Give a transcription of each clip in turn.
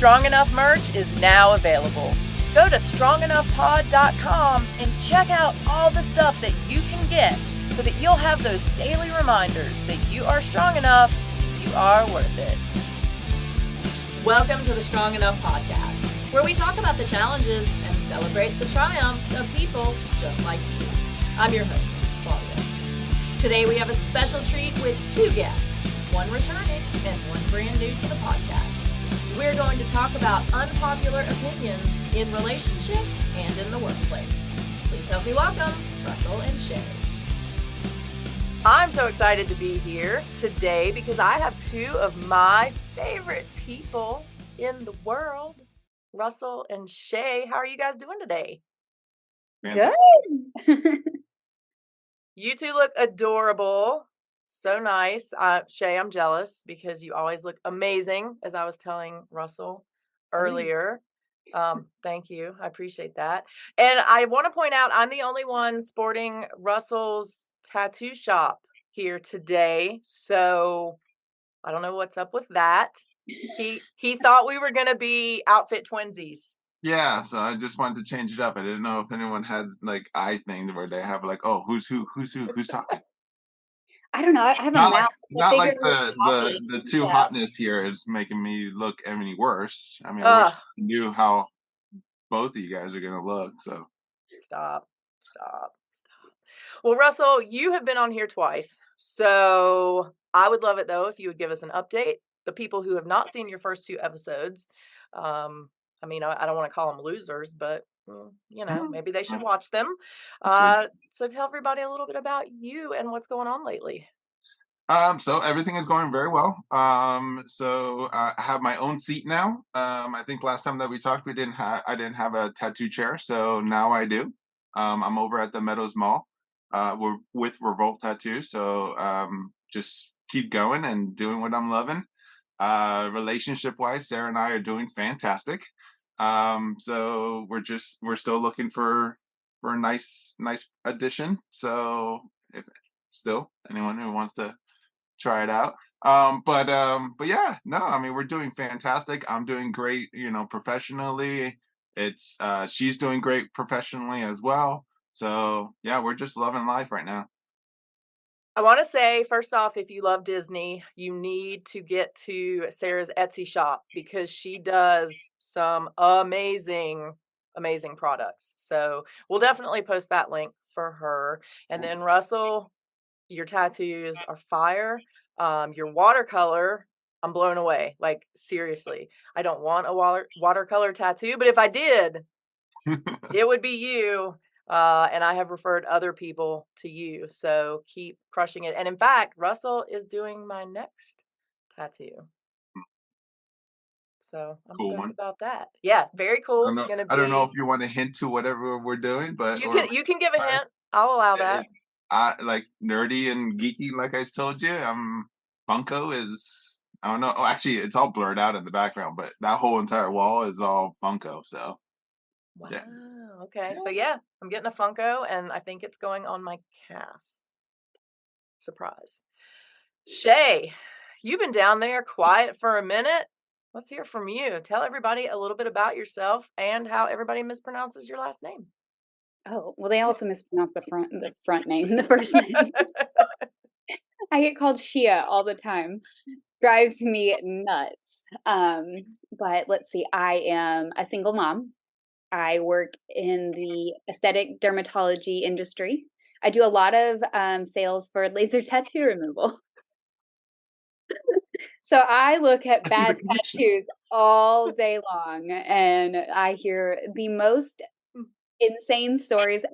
Strong Enough merch is now available. Go to strongenoughpod.com and check out all the stuff that you can get so that you'll have those daily reminders that you are strong enough, you are worth it. Welcome to the Strong Enough podcast, where we talk about the challenges and celebrate the triumphs of people just like you. I'm your host, Claudia. Today we have a special treat with two guests, one returning and one brand new to the podcast. We're going to talk about unpopular opinions in relationships and in the workplace. Please help me welcome Russell and Shea. I'm so excited to be here today because I have two of my favorite people in the world, Russell and Shea. How are you guys doing today? Good. You two look adorable. So nice. Shea, I'm jealous because you always look amazing, as I was telling Russell earlier. Thank you. I appreciate that. And I want to point out I'm the only one sporting Russell's tattoo shop here today. So I don't know what's up with that. He thought we were going to be outfit twinsies. Yeah, so I just wanted to change it up. I didn't know if anyone had like eye thing where they have like, oh, who's talking? I don't know. I have Not a mouth. not like the too hotness here is making me look any worse. I mean, I wish I knew how both of you guys are gonna look. So Stop. Well, Russell, you have been on here twice. So I would love it though if you would give us an update. The people who have not seen your first two episodes, I mean, I don't want to call them losers, but you know, maybe they should watch them. So tell everybody a little bit about you and what's going on lately. So everything is going very well. So I have my own seat now. I think last time that we talked, I didn't have a tattoo chair, so now I do. I'm over at the Meadows Mall. We're with Revolt Tattoo, so just keep going and doing what I'm loving. Relationship wise, Sarah and I are doing fantastic. So we're still looking for a nice addition. So if still anyone who wants to try it out. But yeah, no, I mean, we're doing fantastic. I'm doing great, professionally. It's she's doing great professionally as well. So yeah, we're just loving life right now. I want to say, first off, if you love Disney, you need to get to Sarah's Etsy shop because she does some amazing products. So we'll definitely post that link for her. And then Russell, your tattoos are fire. Your watercolor, I'm blown away. Like, seriously, I don't want a watercolor tattoo, but if I did, it would be you. And I have referred other people to you. So keep crushing it. And in fact, Russell is doing my next tattoo. So I'm cool stoked one. about that. Yeah, very cool. I don't know if you want to hint to whatever we're doing, but you can give a hint. I'll allow that. I like nerdy and geeky, like I told you. Funko is, I don't know. Oh, actually, it's all blurred out in the background, but that whole entire wall is all Funko. So, wow. Yeah. Okay. So yeah, I'm getting a Funko, and I think it's going on my calf. Surprise. Shea, you've been down there quiet for a minute. Let's hear from you. Tell everybody a little bit about yourself and how everybody mispronounces your last name. Oh, well, they also mispronounce the front name, the first name. I get called Shea all the time. Drives me nuts. But let's see, I am a single mom. I work in the aesthetic dermatology industry. I do a lot of sales for laser tattoo removal. So I look at bad tattoos all day long, and I hear the most insane stories.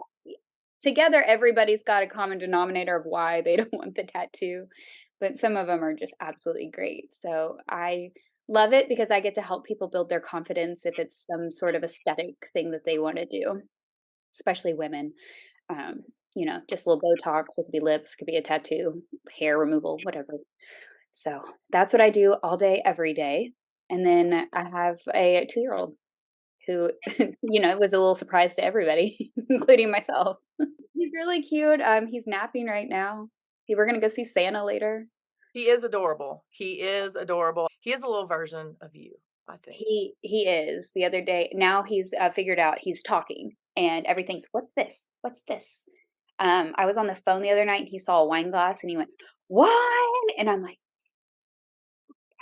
Together, everybody's got a common denominator of why they don't want the tattoo, but some of them are just absolutely great. So I love it because I get to help people build their confidence if it's some sort of aesthetic thing that they want to do, especially women. Just a little Botox. It could be lips, it could be a tattoo, hair removal, whatever. So that's what I do all day, every day. And then I have a 2-year-old who, was a little surprise to everybody, including myself. He's really cute. He's napping right now. We're gonna go see Santa later. He is adorable. He is a little version of you. I think. He is. The other day, now he's figured out he's talking, and everything's, "What's this? What's this?" I was on the phone the other night, and he saw a wine glass, and he went, "Wine!" And I'm like,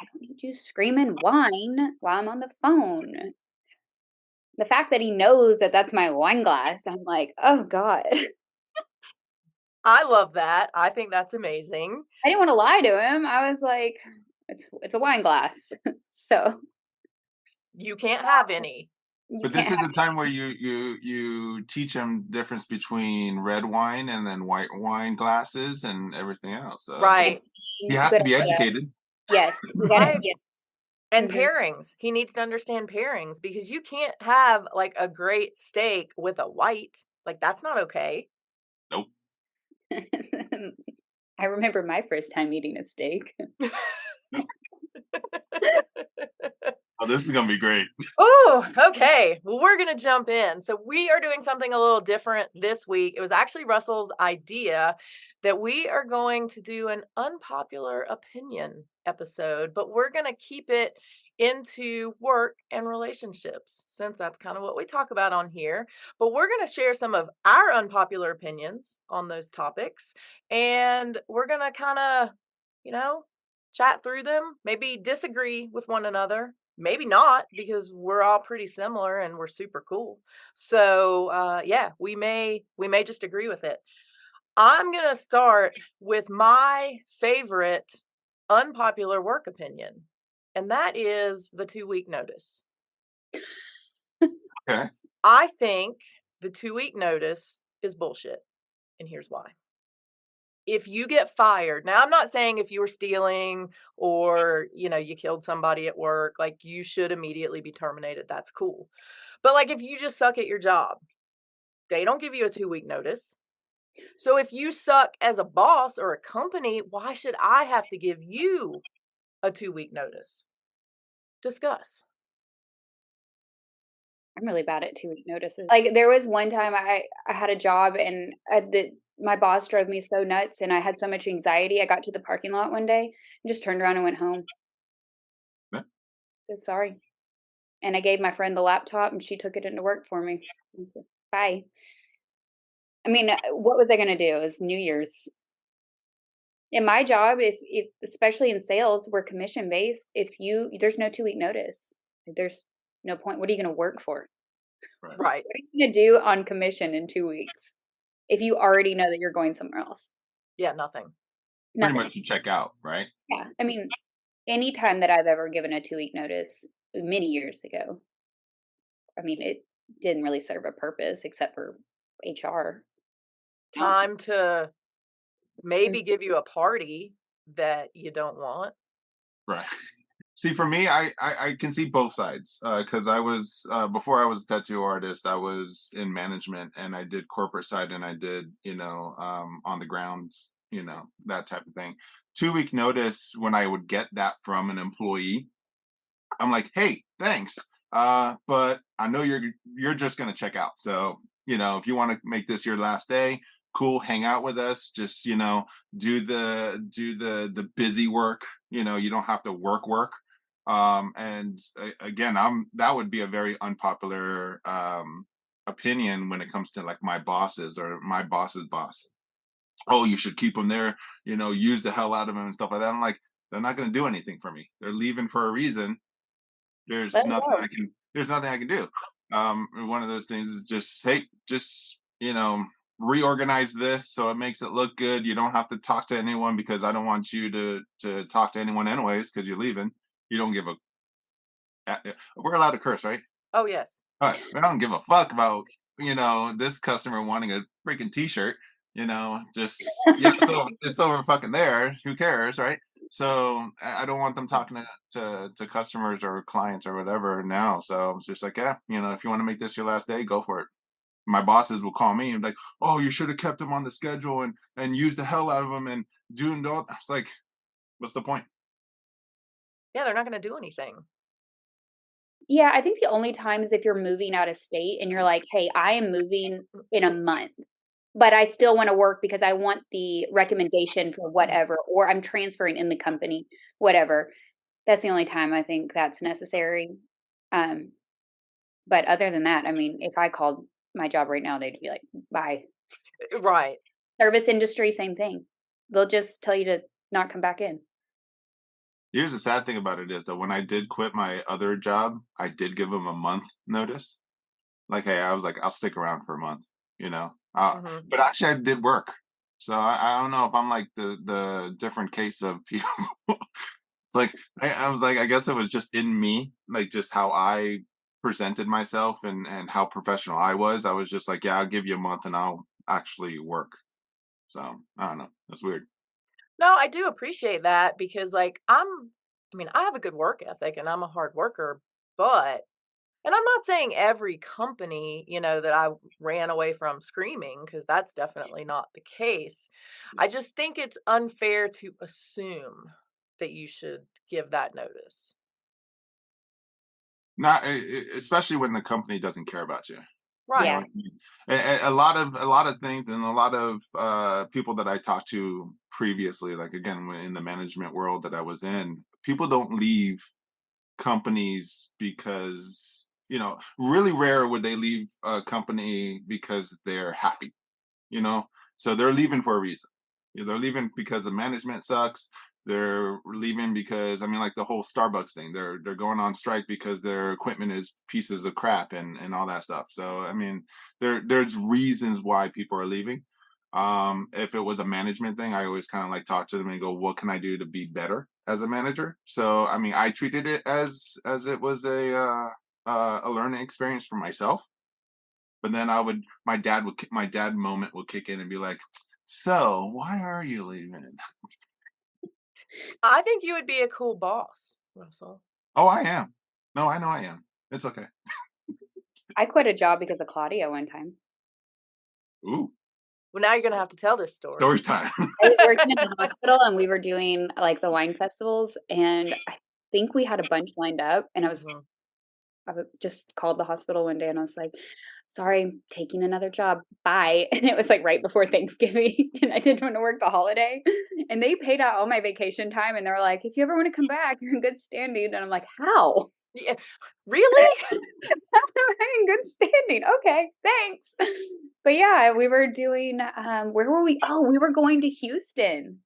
"I don't need you screaming wine while I'm on the phone." The fact that he knows that that's my wine glass, I'm like, "Oh god." I love that. I think that's amazing. I didn't wanna lie to him. I was like, "It's a wine glass." So, You can't have any. you But can't this is have the time where you teach them difference between red wine and then white wine glasses and everything else. So I mean, Right. he good has to be idea. educated. Yes, you gotta, I yes. And Mhm. pairings. He needs to understand pairings because you can't have, like, a great steak with a white. Like, that's not okay. Nope. I remember my first time eating a steak. Oh, this is gonna be great. Oh, okay. Well, we're going to jump in. So, we are doing something a little different this week. It was actually Russell's idea that we are going to do an unpopular opinion episode, but we're going to keep it into work and relationships since that's kind of what we talk about on here. But we're going to share some of our unpopular opinions on those topics, and we're going to kind of, you know, chat through them, maybe disagree with one another, maybe not, because we're all pretty similar and we're super cool. So yeah, we may just agree with it. I'm gonna start with my favorite unpopular work opinion, and that is the 2-week notice. Okay. I think the 2-week notice is bullshit, and here's why. If you get fired, now I'm not saying if you were stealing or, you killed somebody at work, like, you should immediately be terminated. That's cool. But, like, if you just suck at your job, they don't give you a 2-week notice. So if you suck as a boss or a company, why should I have to give you a 2-week notice? Discuss. I'm really bad at 2-week notices. Like, there was one time I had a job, and my boss drove me so nuts, and I had so much anxiety. I got to the parking lot one day and just turned around and went home. Yeah. Said, "Sorry." And I gave my friend the laptop, and she took it into work for me. Bye. I mean, what was I gonna do? It was New Year's. In my job, if especially in sales, we're commission based, if you there's no 2-week notice. There's no point. What are you gonna work for? Right. Right. What are you gonna do on commission in 2 weeks if you already know that you're going somewhere else? Yeah, nothing. Pretty Nothing. much you check out, right? Yeah. I mean, any time that I've ever given a 2-week notice many years ago, I mean, it didn't really serve a purpose except for HR. No. Time to Mm. maybe give you a party that you don't want. Right. See, for me, I can see both sides because I was before I was a tattoo artist, I was in management and I did corporate side and I did on the grounds, that type of thing. 2-week notice when I would get that from an employee, I'm like, hey, thanks, but I know you're just gonna check out. So if you want to make this your last day, cool, hang out with us. Just do the busy work. You don't have to work. And again, that would be a very unpopular opinion when it comes to like my bosses or my boss's boss. Oh, you should keep them there. Use the hell out of them and stuff like that. I'm like, they're not going to do anything for me. They're leaving for a reason. Let There's it nothing go. I can. There's nothing I can do. One of those things is just hey, just reorganize this so it makes it look good. You don't have to talk to anyone because I don't want you to talk to anyone anyways because you're leaving. You don't give a. We're allowed to curse, right? Oh, yes. All right. I don't give a fuck about this customer wanting a freaking T-shirt. Just yeah, it's over fucking there. Who cares, right? So I don't want them talking to customers or clients or whatever now. So it's just like, yeah, if you want to make this your last day, go for it. My bosses will call me and be like, oh, you should have kept them on the schedule and used the hell out of them and doing all. It's like, what's the point? Yeah, they're not gonna do anything. Yeah, I think the only time is if you're moving out of state and you're like, "Hey, I am moving in a month, but I still wanna work because I want the recommendation for whatever, or I'm transferring in the company," whatever. That's the only time I think that's necessary. But other than that, I mean, if I called my job right now, they'd be like, "Bye." Right. Service industry, same thing. They'll just tell you to not come back in. Here's the sad thing about it is that when I did quit my other job, I did give them a month notice. Like, hey, I was like, I'll stick around for a month, you know. But actually, I did work, so I don't know if I'm like the different case of people. It's like I was like, I guess it was just in me, like just how I presented myself and how professional I was. I was just like, yeah, I'll give you a month and I'll actually work. So I don't know. That's weird. No, I do appreciate that because, like, I mean, I have a good work ethic and I'm a hard worker, but, and I'm not saying every company, that I ran away from screaming, because that's definitely not the case. I just think it's unfair to assume that you should give that notice. Not especially when the company doesn't care about you. You know Right. Yeah. what I mean? A lot of things and a lot of people that I talked to previously, like again in the management world that I was in, people don't leave companies because really rare would they leave a company because they're happy. you know so they're leaving for a reason. They're leaving because the management sucks. They're leaving because, I mean, like the whole Starbucks thing, they're going on strike because their equipment is pieces of crap and all that stuff. So I mean, there's reasons why people are leaving. If it was a management thing, I always kind of like talk to them and go, what can I do to be better as a manager? So I mean, I treated it as it was a learning experience for myself. But then my dad moment would kick in and be like, "So why are you leaving?" I think you would be a cool boss, Russell. Oh, I am. No, I know I am. It's okay. I quit a job because of Claudia one time. Ooh, Well, now you're gonna have to tell this story. story time. I was working in the hospital and we were doing like the wine festivals, and I think we had a bunch lined up, and Mhm. I was just called the hospital one day and I was like, "Sorry, I'm taking another job. Bye." And it was like right before Thanksgiving and I didn't want to work the holiday. And they paid out all my vacation time and they were like, "If you ever want to come back, you're in good standing." And I'm like, "How?" Yeah. Really? I'm in good standing. Okay, thanks. But yeah, we were doing where were we? Oh, we were going to Houston.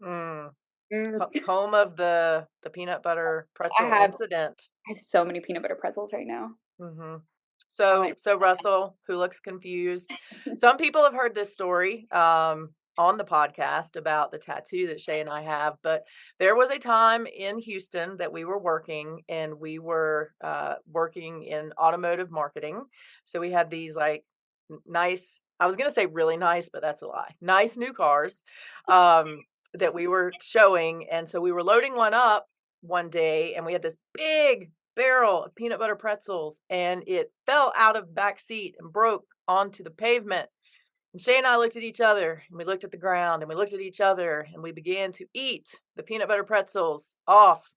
Mm. Mm, Home of the peanut butter I pretzel have incident. I have so many peanut butter pretzels right now. Mhm. I'm So like, so Russell, who looks confused, some people have heard this story, on the podcast about the tattoo that Shay and I have, but there was a time in Houston that we were working, and we were, working in automotive marketing. So we had these, like, nice, I was gonna say really nice, but that's a lie. Nice new cars, that we were showing, and so we were loading one up one day, and we had this big barrel of peanut butter pretzels, and it fell out of back seat and broke onto the pavement. And Shay and I looked at each other, and we looked at the ground, and we looked at each other, and we began to eat the peanut butter pretzels off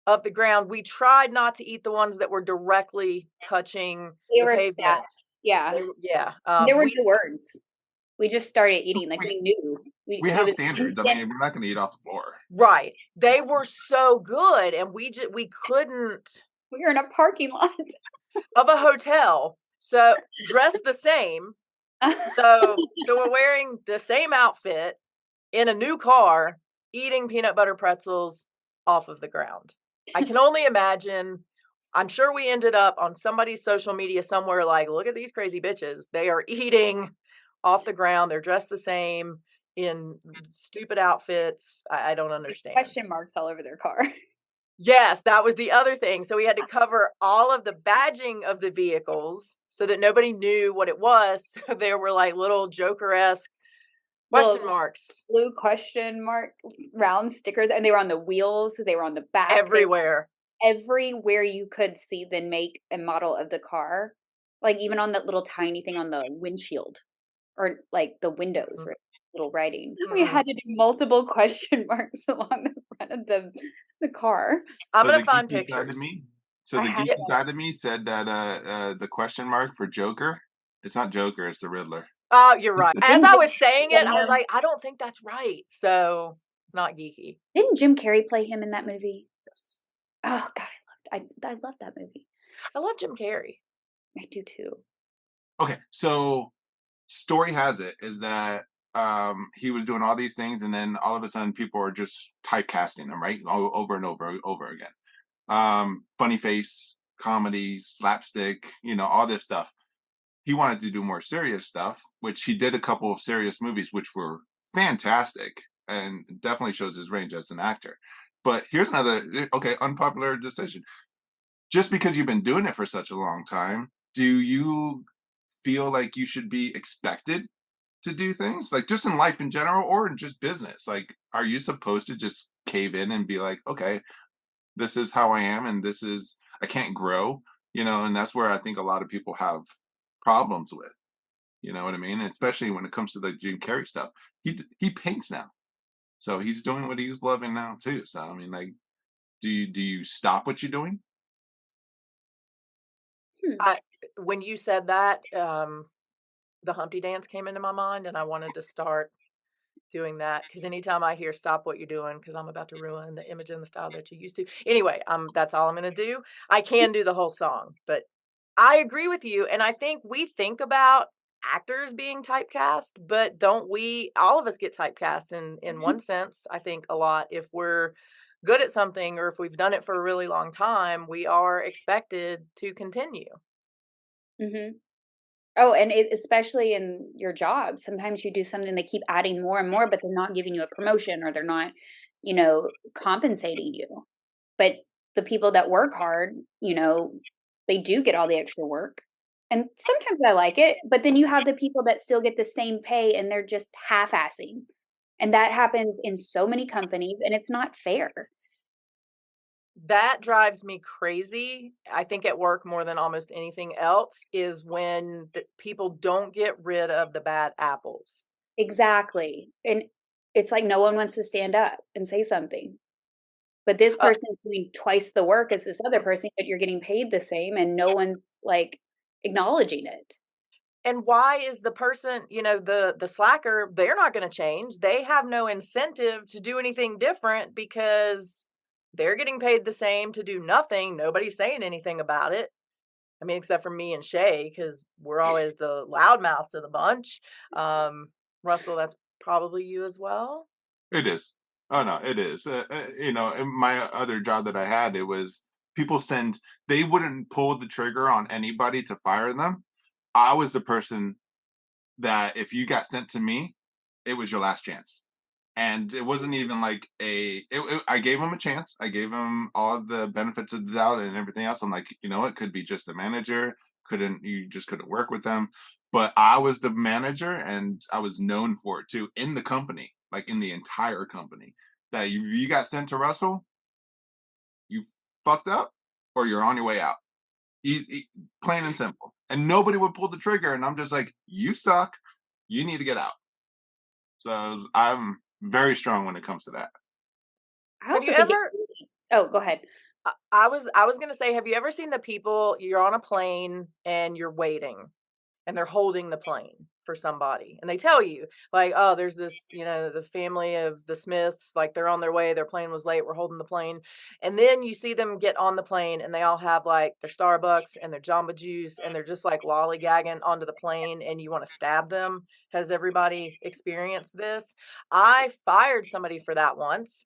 of the ground. We tried not to eat the ones that were directly touching they the were pavement. stacked. Yeah. Yeah, There were we no words. We just started eating, like, we knew. We It have was standards. I instant. mean, we're not going to eat off the floor. right. They were so good, and we couldn't, We were in a parking lot. of a hotel, so dressed the same. So we're wearing the same outfit in a new car, eating peanut butter pretzels off of the ground. I can only imagine. I'm sure we ended up on somebody's social media somewhere like, "Look at these crazy bitches. They are eating off the ground. They're dressed the same in stupid outfits." I don't understand. Question marks all over their car. Yes, that was the other thing. So we had to cover all of the badging of the vehicles so that nobody knew what it was. So there were like little Joker-esque question Little marks blue question mark round stickers, and they were on the wheels, they were on the back, they everywhere. everywhere you could see the make and model of the car, like, even on that little tiny thing on the windshield or, like, the windows, Mhm, right? Little writing. We mhm. had to do multiple question marks along the front of the car. I'm So gonna the find geeky side of pictures. me, so I the have Yeah. geeky that. side of me said that the question mark for Joker, it's not Joker, it's the Riddler. Oh, you're right. As Didn't I Jim was Carrey saying play it, I was him? like, I don't think that's right. So it's not geeky. Didn't Jim Carrey play him in that movie? Yes. Oh god, I love that movie. I love Jim Carrey. I do too. Okay, so story has it is that he was doing all these things, and then all of a sudden people are just typecasting him, right? Over and over again. Funny face, comedy, slapstick, all this stuff. He wanted to do more serious stuff, which he did a couple of serious movies, which were fantastic and definitely shows his range as an actor. But here's another, okay, unpopular decision. Just because you've been doing it for such a long time, do you feel like you should be expected to do things like just in life in general or in just business? Like, are you supposed to just cave in and be like, okay, this is how I am, and this is I can't grow, and that's where I think a lot of people have problems with. You know what I mean? Especially when it comes to the Jim Carrey stuff. He paints now, so he's doing what he's loving now too. So I mean, like, do you stop what you're doing? Hmm. I when you said that, the Humpty Dance came into my mind, and I wanted to start doing that because anytime I hear "Stop what you're doing," because 'cause I'm about to ruin the image and the style that you used to. Anyway, that's all I'm gonna do. I can do the whole song, but I agree with you, and I think we think about actors being typecast, but don't we all of us get typecast in one sense, I think a lot. If we're good at something or if we've done it for a really long time, we are expected to continue. Mhm. Oh, and especially in your job, sometimes you do something, they keep adding more and more, but they're not giving you a promotion or they're not, compensating you. But the people that work hard, they do get all the extra work. And sometimes I like it, but then you have the people that still get the same pay and they're just half-assing. And that happens in so many companies and it's not fair. That drives me crazy. I think at work more than almost anything else is when the people don't get rid of the bad apples. Exactly. And it's like no one wants to stand up and say something. But this Uh, person's doing twice the work as this other person, but you're getting paid the same and no one's, like, acknowledging it. and why is the person, the slacker, they're not gonna change. They have no incentive to do anything different because they're getting paid the same to do nothing. Nobody's saying anything about it. I mean, except for me and Shay, because 'cause we're always the loudmouths of the bunch. Russell, that's probably you as well? It is. Oh no, it is. In my other job that I had, it was people send. They wouldn't pull the trigger on anybody to fire them. I was the person that if you got sent to me, it was your last chance. And it wasn't even like I gave him a chance. I gave him all the benefits of the doubt and everything else. I'm like, it could be just the manager. You just couldn't work with them. But I was the manager and I was known for it too in the company, like in the entire company. That you got sent to Russell, you fucked up, or you're on your way out. Easy, plain and simple. And nobody would pull the trigger. And I'm just like, you suck. You need to get out. So I'm very strong when it comes to that. I Have you also think it ever really. Oh, go ahead. I was gonna say, have you ever seen the people you're on a plane and you're waiting and they're holding the plane for somebody and they tell you like, oh, there's this, the family of the Smiths, like they're on their way, their plane was late, we're holding the plane. And then you see them get on the plane and they all have like their Starbucks and their Jamba Juice and they're just like lollygagging onto the plane and you want to stab them. Has everybody experienced this? I fired somebody for that once.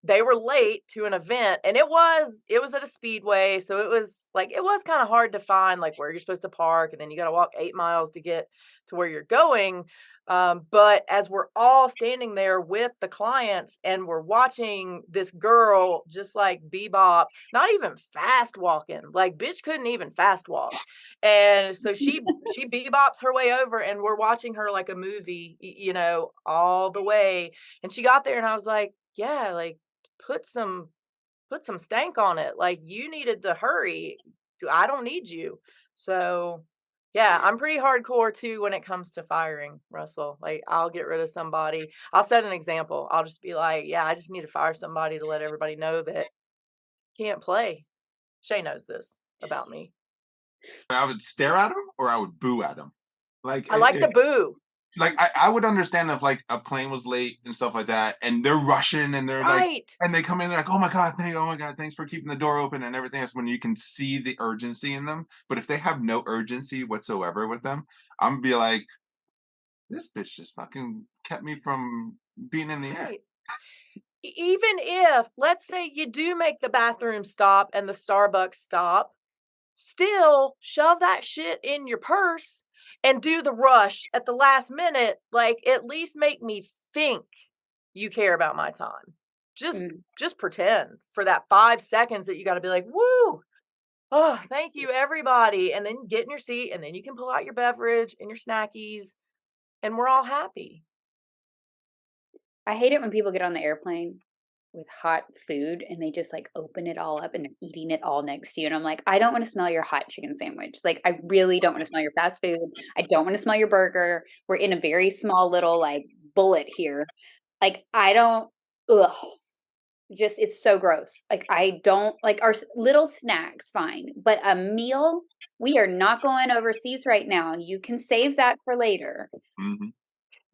They were late to an event and it was at a speedway, so it was kind of hard to find like where you're supposed to park and then you got to walk 8 miles to get to where you're going. But as we're all standing there with the clients and we're watching this girl just like bebop, not even fast walking, like bitch couldn't even fast walk. And so she bebops her way over and we're watching her like a movie, all the way. And she got there and I was like, yeah, like put some put some stank on it. Like you needed to hurry. I don't need you. So yeah, I'm pretty hardcore too when it comes to firing, Russell. Like I'll get rid of somebody. I'll set an example. I'll just be like, yeah, I just need to fire somebody to let everybody know that can't play. Shay knows this about me. I would stare at him or I would boo at him. Like I like the boo. like I would understand if like a plane was late and stuff like that, and they're rushing and they're like, Right. and they come in like, oh my god, thanks for keeping the door open and everything else. When you can see the urgency in them, but if they have no urgency whatsoever with them, I'm gonna be like, this bitch just fucking kept me from being in the air. Right. Even if, let's say you do make the bathroom stop and the Starbucks stop, still shove that shit in your purse and do the rush at the last minute. Like, at least make me think you care about my time. Just pretend for that 5 seconds that you got to be like, woo, oh, thank you, everybody. And then get in your seat, and then you can pull out your beverage and your snackies, and we're all happy. I hate it when people get on the airplane with hot food and they just like open it all up and they're eating it all next to you. And I'm like, I don't want to smell your hot chicken sandwich. Like, I really don't want to smell your fast food. I don't want to smell your burger. We're in a very small little like bullet here. Like, I don't, ugh. Just, it's so gross. Like, I don't like our little snacks, fine. But a meal, we are not going overseas right now. You can save that for later. Mm-hmm.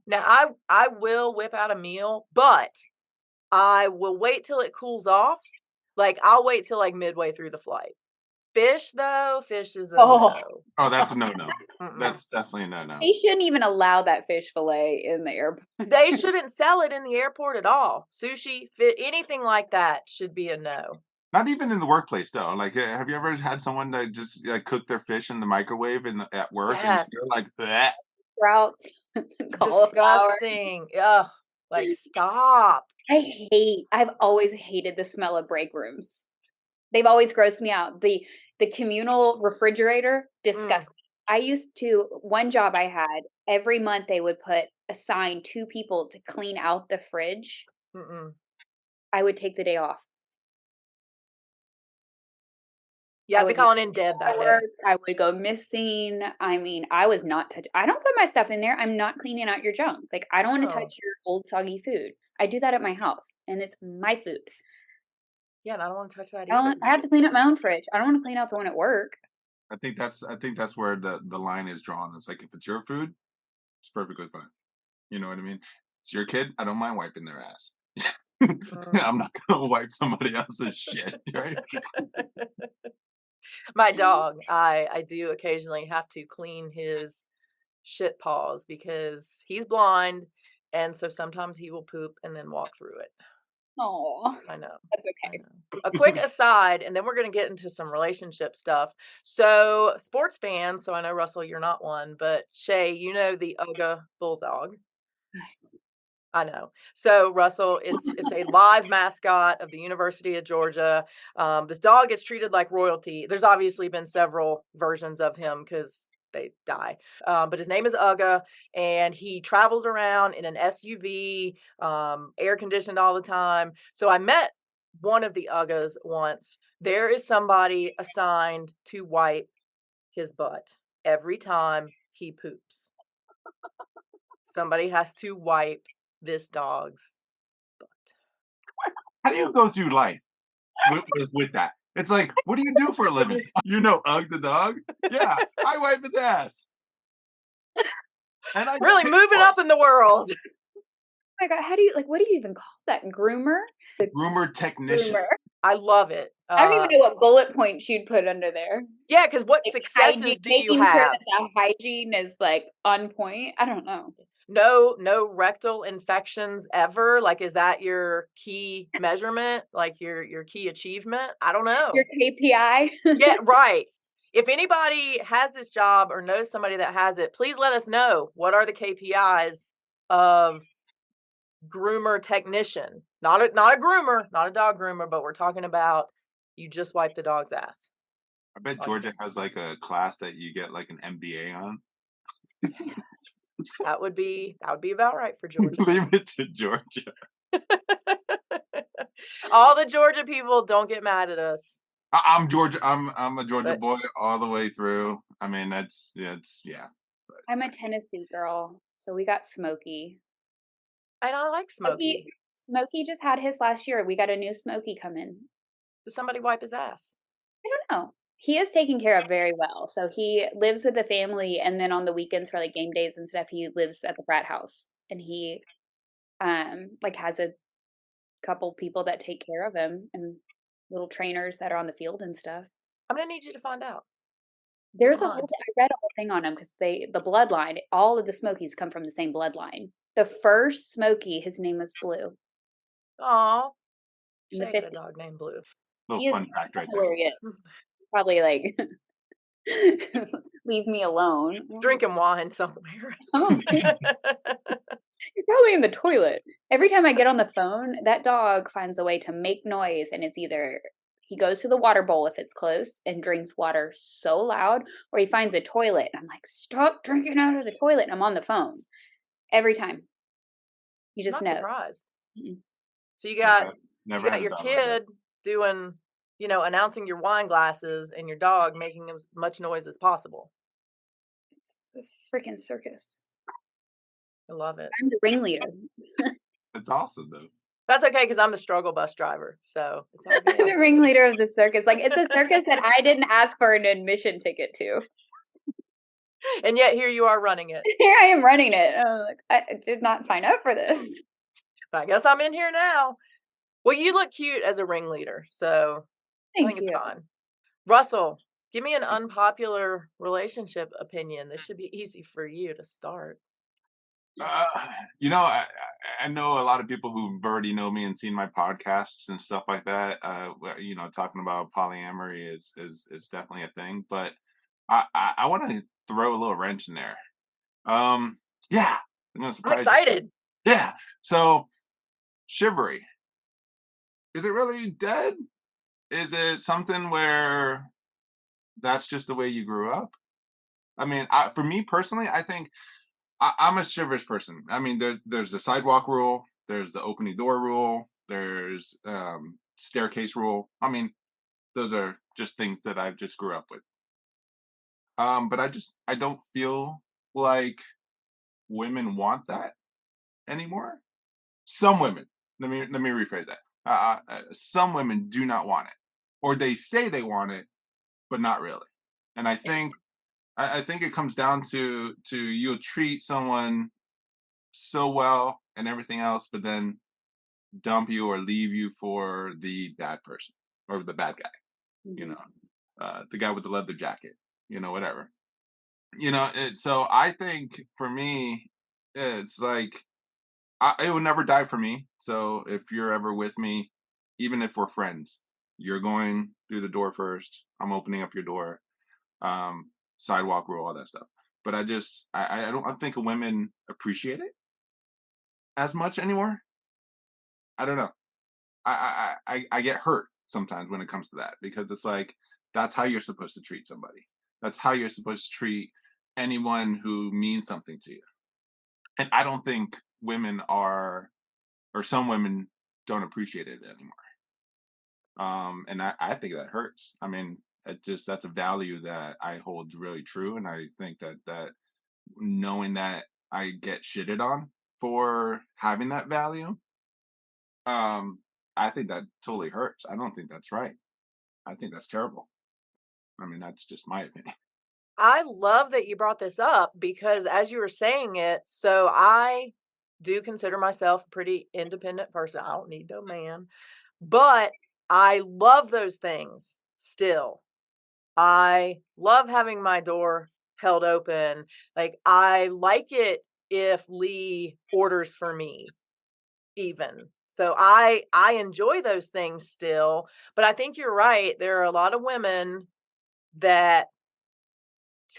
Now, I will whip out a meal, but I will wait till it cools off. Like, I'll wait till like midway through the flight. Fish, though, fish is a no. Oh, that's a no-no. That's definitely a no-no. They shouldn't even allow that fish fillet in the airport. They shouldn't sell it in the airport at all. Sushi, anything like that should be a no. Not even in the workplace, though. Like, have you ever had someone that just like cook their fish in the microwave at work, and Yes. you're like, bleh. Sprouts, disgusting. Ugh, like, stop. I've always hated the smell of break rooms. They've always grossed me out. The communal refrigerator, disgusting. I used to, one job I had, every month they would assign 2 people to clean out the fridge. I would take the day off. Yeah, I'd be calling in dead that day. I would go missing. I mean, I was not touching. I don't put my stuff in there. I'm not cleaning out your junk. Like, I don't want to touch your old soggy food. I do that at my house, and it's my food. Yeah, and I don't want to touch that either. I have to clean up my own fridge. I don't want to clean out the one at work. I think that's where the line is drawn. It's like, if it's your food, it's perfectly fine. You know what I mean? It's your kid. I don't mind wiping their ass. I'm not gonna wipe somebody else's shit, right? My dog, I do occasionally have to clean his shit paws because he's blind, and so sometimes he will poop and then walk through it. Oh, I know. That's okay. A quick aside, and then we're going to get into some relationship stuff. So, sports fans, so I know, Russell, you're not one, but Shea, you know the Uga Bulldog. I know. So, Russell, it's a live mascot of the University of Georgia. This dog gets treated like royalty. There's obviously been several versions of him because they die. But his name is Uga, and he travels around in an SUV, air conditioned all the time. So I met one of the Ugas once. There is somebody assigned to wipe his butt every time he poops. Somebody has to wipe this dog's butt. How do you go through life with that? It's like, what do you do for a living? You know, Ugg the dog? Yeah, I wipe his ass. And I really moving up in the world. Oh my God, what do you even call that? Groomer? The groomer technician. Groomer. I love it. I don't even know what bullet points you'd put under there. Yeah, because what successes do you have? Sure that the hygiene is like on point. I don't know. No rectal infections ever? Like, is that your key measurement? Like your key achievement? I don't know. Your KPI? Yeah, right. If anybody has this job or knows somebody that has it, please let us know. What are the KPIs of groomer technician? Not a groomer, not a dog groomer, but we're talking about you just wipe the dog's ass. I bet Georgia has like a class that you get like an MBA on. Yes. That would be about right for Georgia. Leave it to Georgia. All the Georgia people, don't get mad at us. I'm Georgia. I'm a Georgia boy all the way through. I mean, yeah. I'm a Tennessee girl, so we got Smokey. And I like Smokey. Smokey just had his last year. We got a new Smokey coming. Did somebody wipe his ass? I don't know. He is taken care of very well. So he lives with the family, and then on the weekends for like game days and stuff, he lives at the frat house, and he like has a couple people that take care of him and little trainers that are on the field and stuff. I'm gonna need you to find out. There's a whole Blonde. I read a whole thing on him because the bloodline, all of the Smokies come from the same bloodline. The first Smoky, his name was Blue Aw. in the Shay had a 50s. dog named Blue. Little He is fun fact right there. hilarious. Probably like leave me alone. Drinking wine somewhere. He's probably in the toilet. Every time I get on the phone, that dog finds a way to make noise, and it's either he goes to the water bowl if it's close and drinks water so loud, or he finds a toilet, and I'm like, stop drinking out of the toilet, and I'm on the phone. Every time. You just Not know. surprised. Mm-mm. So you got Never had a your dog like that. kid doing, announcing your wine glasses and your dog making as much noise as possible. It's a freaking circus. I love it. I'm the ringleader. It's awesome though. That's okay because I'm the struggle bus driver, so it's all I'm good. the ringleader of the circus. Like, it's a circus that I didn't ask for an admission ticket to. And yet here you are running it. Here I am running it. Like, I did not sign up for this. But I guess I'm in here now. Well, you look cute as a ringleader, so I Thank think it's you. fine. Russell, give me an unpopular relationship opinion. This should be easy for you to start. I know a lot of people who've already know me and seen my podcasts and stuff like that. Talking about polyamory is definitely a thing, but I want to throw a little wrench in there. Yeah, I'm excited. Yeah, so chivalry, is it really dead? Is it something where that's just the way you grew up? I mean, for me personally, I think I'm a chivalrous person. I mean, there's the sidewalk rule, there's the opening door rule, there's staircase rule. I mean, those are just things that I just grew up with. But I don't feel like women want that anymore. Some women. Let me rephrase that. Some women do not want it, or they say they want it, but not really. And I think it comes down to you'll treat someone so well and everything else, but then dump you or leave you for the bad person or the bad guy. The guy with the leather jacket. Whatever. So I think for me, it's like it will never die for me. So if you're ever with me, even if we're friends, you're going through the door first. I'm opening up your door. Sidewalk rule, all that stuff. But I don't think women appreciate it as much anymore. I don't know. I get hurt sometimes when it comes to that, because it's like that's how you're supposed to treat somebody. That's how you're supposed to treat anyone who means something to you. And I don't think women or some women don't appreciate it anymore. And I think that hurts. I mean, that's a value that I hold really true, and I think that knowing that I get shitted on for having that value, I think that totally hurts. I don't think that's right. I think that's terrible. I mean, that's just my opinion. I love that you brought this up because as you were saying it, so I do consider myself a pretty independent person. I don't need no man, but I love those things still. I love having my door held open. Like, I like it if Lee orders for me even. So I enjoy those things still, but I think you're right. There are a lot of women that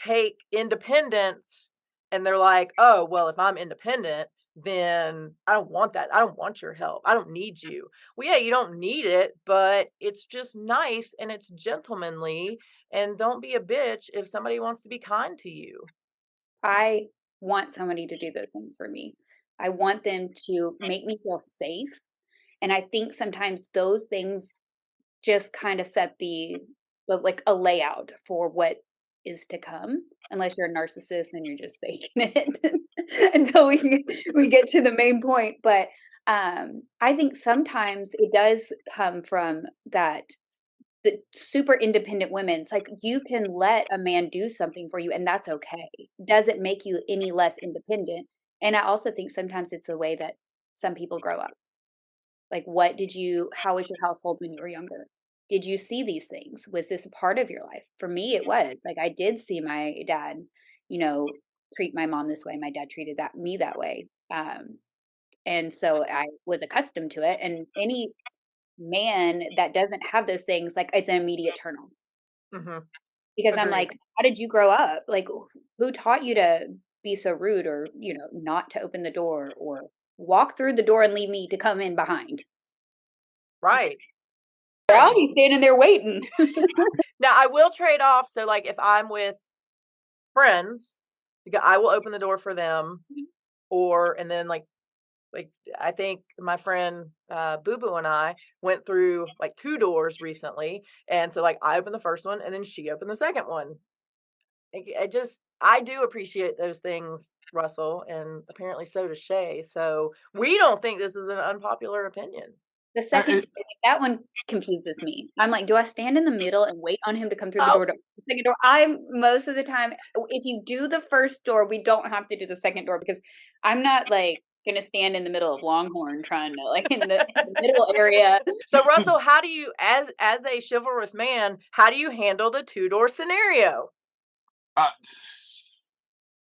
take independence and they're like, "Oh, well, if I'm independent, then I don't want that. I don't want your help. I don't need you." Well, yeah, you don't need it, but it's just nice and it's gentlemanly, and don't be a bitch if somebody wants to be kind to you. I want somebody to do those things for me. I want them to make me feel safe. And I think sometimes those things just kind of set like a layout for what is to come, unless you're a narcissist and you're just faking it until we get to the main point. But I think sometimes it does come from that the super independent women. It's like you can let a man do something for you, and that's okay. Doesn't make you any less independent. And I also think sometimes it's the way that some people grow up. Like, how was your household when you were younger? Did you see these things? Was this a part of your life? For me, it was. Like, I did see my dad, you know, treat my mom this way. My dad treated me that way. And so I was accustomed to it. And any man that doesn't have those things, like, it's an immediate turn on. Mhm. Because I'm Agreed. like, how did you grow up? Like, who taught you to be so rude, or, not to open the door, or walk through the door and leave me to come in behind? Right. I'll be standing there waiting. Now I will trade off, so, like, if I'm with friends, I will open the door for them, and then, like, I think my friend, Boo Boo and I went through, like, 2 doors recently, and so, like, I opened the first one, and then she opened the second one. Like, I do appreciate those things, Russell, and apparently so does Shay, so we don't think this is an unpopular opinion. The I, second that one confuses me. I'm like, do I stand in the middle and wait on him to come through the Oh, door to open the second door? I'm most of the time, if you do the first door, we don't have to do the second door, because I'm not like gonna stand in the middle of Longhorn trying to, like, in the middle area. so Russell, how do you, as a chivalrous man, how do you handle the two-door scenario? uh,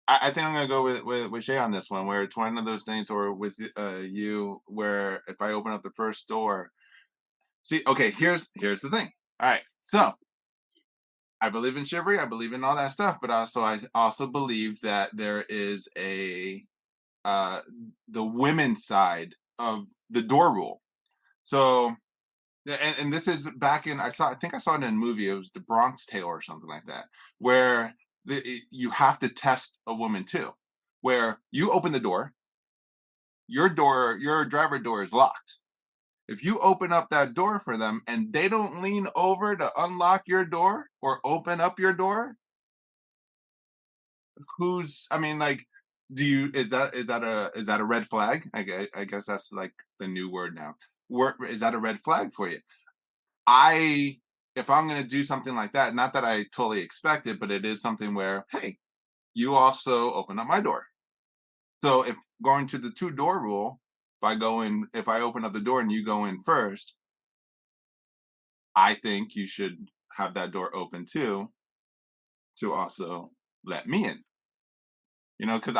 I think I'm gonna go with Shay on this one, where it's one of those things, or with you, where if I open up the first door, see, okay, here's the thing. All right, so I believe in chivalry, I believe in all that stuff, but I also believe that there is uh the women's side of the door rule. So yeah, and this is back in, I think I saw it in a movie. It was the Bronx Tale or something like that, where you have to test a woman too, where you open the door, your driver door is locked. If you open up that door for them and they don't lean over to unlock your door or open up your door, I mean, like, is that a red flag? I guess that's like the new word now. Is that a red flag for you? I If I'm gonna do something like that, not that I totally expect it, but it is something where, hey, you also open up my door. So if going to the two door rule, if I open up the door and you go in first, I think you should have that door open too, to also let me in. Because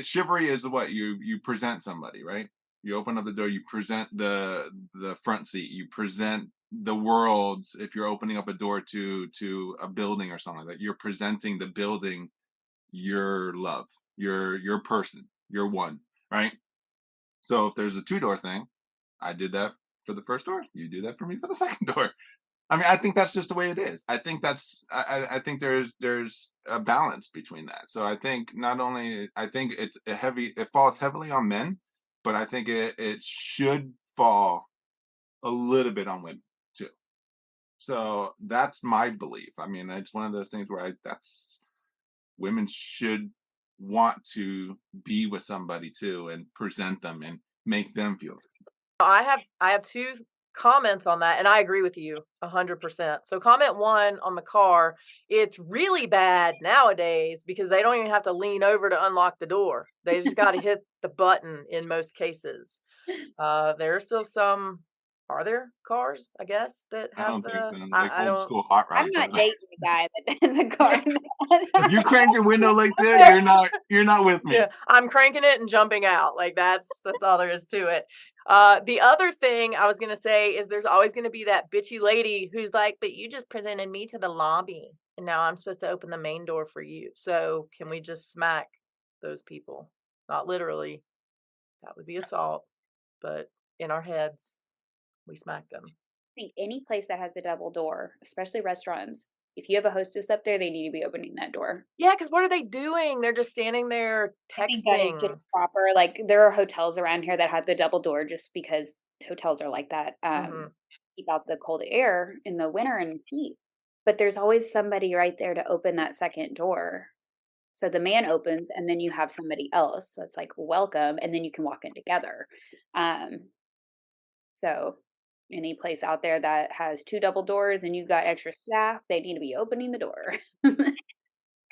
chivalry is what you present somebody, right? You open up the door, you present the front seat, you present the worlds. If you're opening up a door to a building or something like that, you're presenting the building, your love, your person, your one, right? So if there's a two-door thing, I did that for the first door, you do that for me for the second door. I mean, I think that's just the way it is. I think there's a balance between that. So I think, not only, I think it falls heavily on men, but I think it should fall a little bit on women too. So that's my belief. I mean, it's one of those things where that's women should want to be with somebody too, and present them and make them feel good. I have 2 comments on that, and I agree with you 100%. So comment 1 on the car, it's really bad nowadays because they don't even have to lean over to unlock the door. They just gotta hit the button in most cases. There are still some, are there cars, I guess, that I have don't think the so. Like I old don't school hot I'm rods, not but dating a guy that has a yeah. car. if you crank your window like that, you're not with me. Yeah, I'm cranking it and jumping out, like, that's all there is to it. The other thing I was gonna say is there's always gonna be that bitchy lady who's like, "But you just presented me to the lobby, and now I'm supposed to open the main door for you, so can we just smack those people?" Not literally, that would be assault, but in our heads, we smack them. Think any place that has a double door, especially restaurants, if you have a hostess up there, they need to be opening that door. Yeah, because what are they doing? They're just standing there I think that is just texting. proper. Like, there are hotels around here that have the double door just because hotels are like that. Mhm. Keep out the cold air in the winter and heat. But there's always somebody right there to open that second door. So the man opens, and then you have somebody else that's like, welcome, and then you can walk in together. Um, so any place out there that has 2 double doors and you've got extra staff, they need to be opening the door.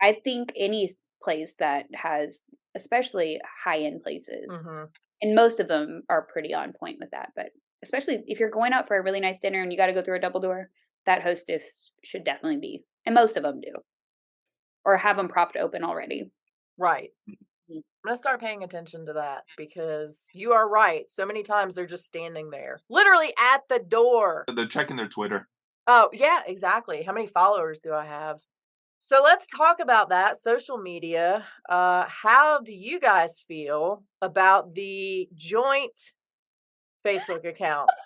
I think any place that has, especially high-end places, Mhm. and most of them are pretty on point with that, but especially if you're going out for a really nice dinner and you gotta go through a double door, that hostess should definitely be, and most of them do, or have them propped open already. Right. Mm. I'm gonna start paying attention to that because you are right. So many times they're just standing there, literally at the door. They're checking their Twitter. Oh, yeah, exactly. How many followers do I have? So let's talk about that, social media. How do you guys feel about the joint Facebook accounts?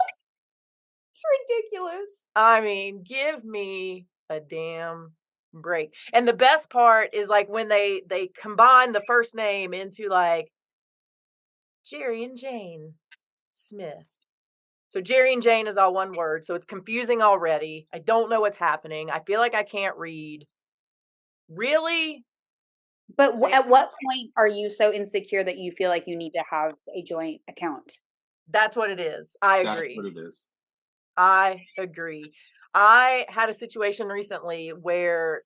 It's ridiculous. I mean, give me a damn break. And the best part is like when they combine the first name into like Jerry and Jane Smith. So Jerry and Jane is all one word, so it's confusing already. I don't know what's happening. I feel like I can't read. Really? But Like, at what point are you so insecure that you feel like you need to have a joint account? that's what it is. I That's what agree. it is. I agree. I had a situation recently where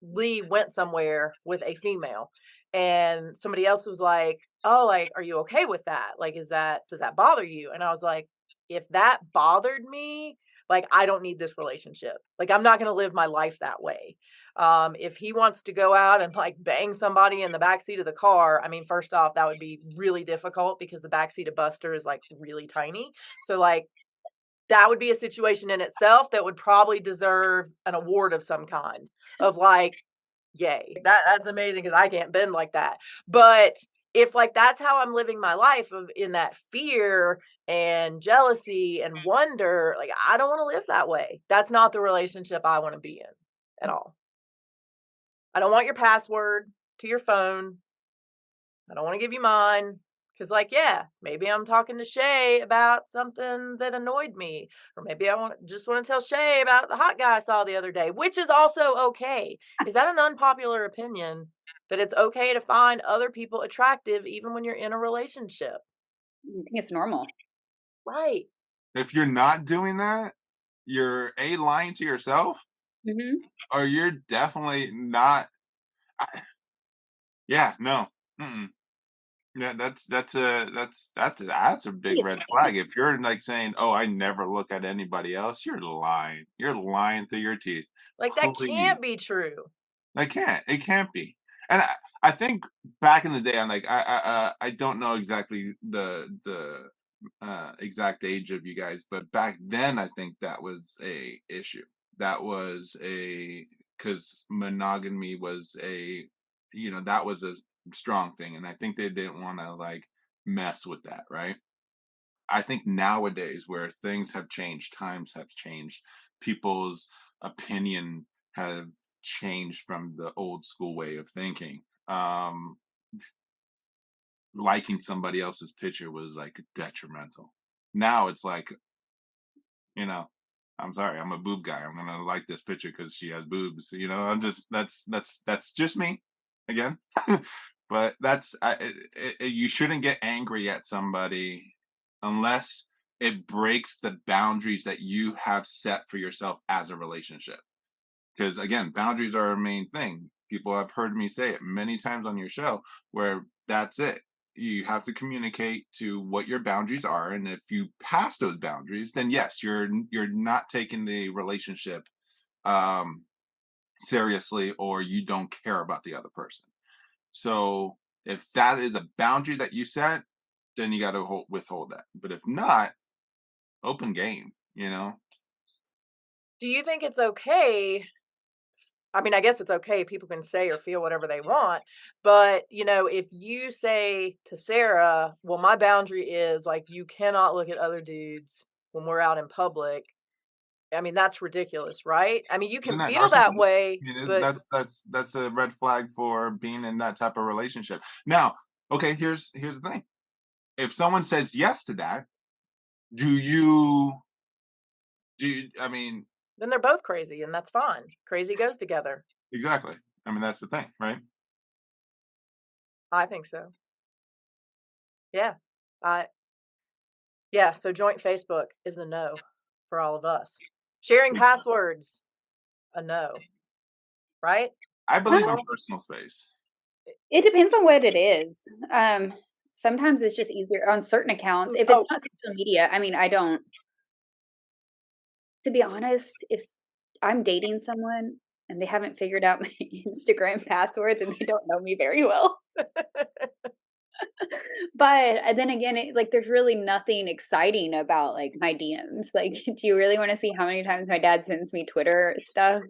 Lee went somewhere with a female, and somebody else was like, "Oh, like, are you okay with that? Like, does that bother you?" And I was like, "If that bothered me, like, I don't need this relationship. Like, I'm not going to live my life that way. If he wants to go out and like bang somebody in the backseat of the car, I mean, first off, that would be really difficult because the backseat of Buster is like really tiny. So, like, that would be a situation in itself that would probably deserve an award of some kind of like, yay. That's amazing because I can't bend like that. But if like that's how I'm living my life of in that fear and jealousy and wonder, like I don't want to live that way. That's not the relationship I want to be in at all. I don't want your password to your phone. I don't want to give you mine. Cause like, yeah, maybe I'm talking to Shea about something that annoyed me. Or maybe just want to tell Shea about the hot guy I saw the other day, which is also okay. Is that an unpopular opinion that it's okay to find other people attractive even when you're in a relationship? I think it's normal. Right. If you're not doing that, you're lying to yourself, Mhm. or you're definitely not. Yeah, no. Mm-mm. Yeah, that's a big It's red funny. flag. If you're like saying, "Oh, I never look at anybody else," you're lying. You're lying through your teeth. Like that Please, can't be true. I can't. It can't be. And I think back in the day, I'm like, I don't know exactly the exact age of you guys, but back then, I think that was a issue. That was a because monogamy was a, that was a strong thing, and I think they didn't want to like mess with that, right? I think nowadays, where things have changed, times have changed, people's opinion have changed from the old school way of thinking. Liking somebody else's picture was like detrimental. Now it's like, you know, I'm sorry, I'm a boob guy. I'm gonna like this picture because she has boobs. I'm just that's just me again. But you shouldn't get angry at somebody unless it breaks the boundaries that you have set for yourself as a relationship. Because again, boundaries are a main thing. People have heard me say it many times on your show, where that's it. You have to communicate to what your boundaries are, and if you pass those boundaries, then yes, you're not taking the relationship um seriously, or you don't care about the other person. So if that is a boundary that you set, then you got to withhold that. But if not, open game. Do you think it's okay? I mean, I guess it's okay. People can say or feel whatever they want. But, if you say to Sarah, well, my boundary is like, you cannot look at other dudes when we're out in public. I mean, that's ridiculous, right? I mean, you Isn't can that feel that narcissism? way, I mean, but that's a red flag for being in that type of relationship. Now, okay, here's the thing. If someone says yes to that, do you I mean, then they're both crazy and that's fine. Crazy goes together. exactly. I mean, that's the thing, right? I think so. Yeah. I Yeah, so joint Facebook is a no for all of us. Sharing passwords, a no, right? I believe in Well, personal space. It depends on what it is. Sometimes it's just easier on certain accounts. If it's oh, not social media, I mean, I don't to be honest, if I'm dating someone and they haven't figured out my Instagram password, then they don't know me very well. But then again, like there's really nothing exciting about like my DMs. Like, do you really want to see how many times my dad sends me Twitter stuff?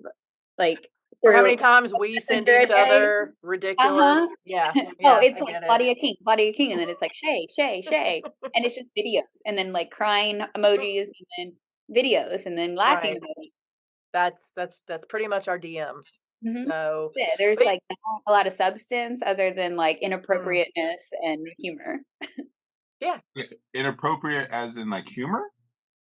Like or how through many times we send Messenger a each day? other Uh-huh. ridiculous. Yeah, Oh, yeah, it's I like get it. Claudia King, and then it's like Shay, Shay, Shay, and it's just videos, and then like crying emojis, and then videos, and then laughing Right. emojis. That's pretty much our DMs. Mhm. So, Yeah, there's but like not a lot of substance other than like mm, inappropriateness and humor. yeah, Inappropriate as in like humor,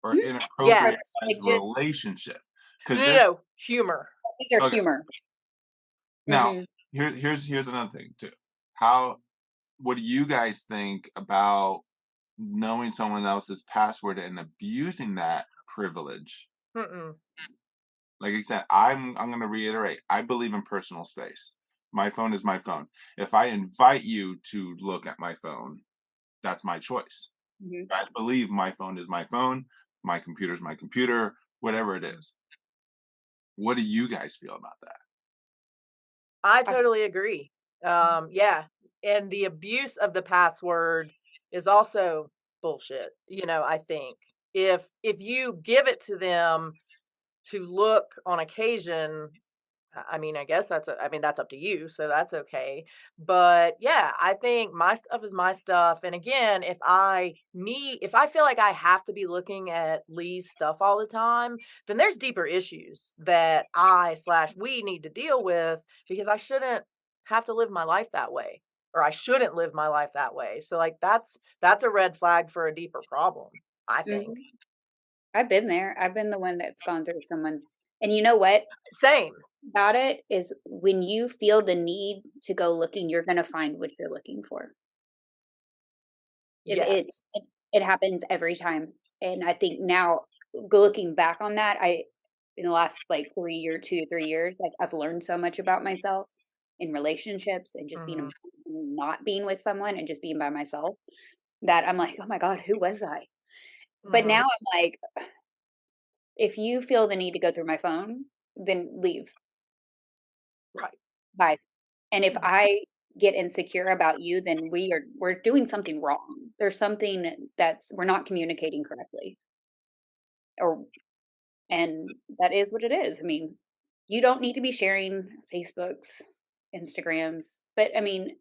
or Mhm. inappropriate yes. as Like just relationship? Because No, no, there's no, humor. these are okay. humor. Now, Mhm. here's another thing too. How what do you guys think about knowing someone else's password and abusing that privilege? Mm-mm. Like I said, I'm going to reiterate. I believe in personal space. My phone is my phone. If I invite you to look at my phone, that's my choice. Mhm. I believe my phone is my phone. My computer is my computer. Whatever it is. What do you guys feel about that? I I totally agree. Yeah, and the abuse of the password is also bullshit, I think. If you give it to them to look on occasion, I mean, I guess that's up to you, so that's okay. But yeah, I think my stuff is my stuff. And again, if I feel like I have to be looking at Lee's stuff all the time, then there's deeper issues that we need to deal with because I shouldn't have to live my life that way. Or I shouldn't live my life that way. So like that's a red flag for a deeper problem, I think. Mhm. I've been there. I've been the one that's gone through someone's and you know what Same. about it is when you feel the need to go looking, you're gonna find what you're looking for. It it Yes. it it happens every time, and I think now, looking back on that, I in the last, like, 3 years, like, I've learned so much about myself in relationships and just being Mhm. not being with someone and just being by myself, that I'm like, "Oh my god, who was I?" But now Mhm. I'm like, "If you feel the need to go through my phone, then leave. Right. Bye." And if I get insecure about you, then we're doing something wrong. There's something that's we're not communicating correctly. Or and that is what it is. I mean, you don't need to be sharing Facebooks, Instagrams, but I mean,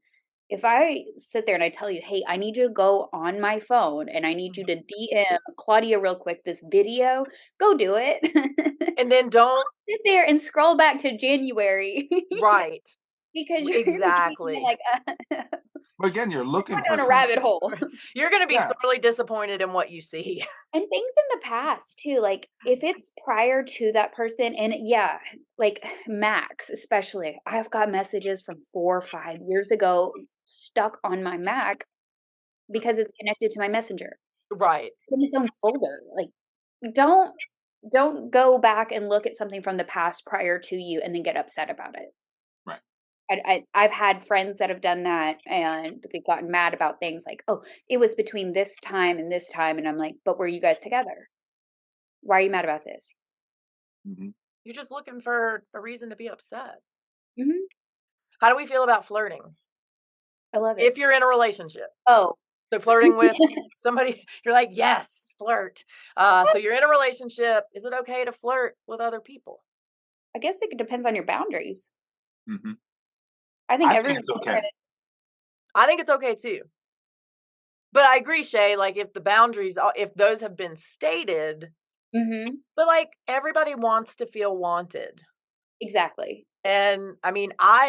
if I sit there and I tell you, "Hey, I need you to go on my phone and I need you to DM Claudia real quick this video," go do it. And then don't Sit there and scroll back to January right. because you're Exactly. like, But again, you're looking down for a rabbit something. hole. You're gonna be Yeah. sorely disappointed in what you see. And things in the past too, like, if it's prior to that person and yeah, like, Macs especially, I've got messages from 4 or 5 years ago stuck on my Mac because it's connected to my Messenger Right. in its own folder, like, don't don't go back and look at something from the past prior to you and then get upset about it. Right. I've had friends that have done that, and they've gotten mad about things like, "Oh, it was between this time," and I'm like, "But were you guys together? Why are you mad about this?" Mhm. You're just looking for a reason to be upset. Mhm. How do we feel about flirting? I love it. If you're in a relationship. Oh. So flirting with somebody, you're like, yes, flirt. So you're in a relationship. Is it okay to flirt with other people? I guess it depends on your boundaries. Mhm. I think I think everyone's it's okay. different. I think it's okay too. But I agree, Shay, like if the boundaries are if those have been stated, Mhm. but like everybody wants to feel wanted. Exactly. And I mean, I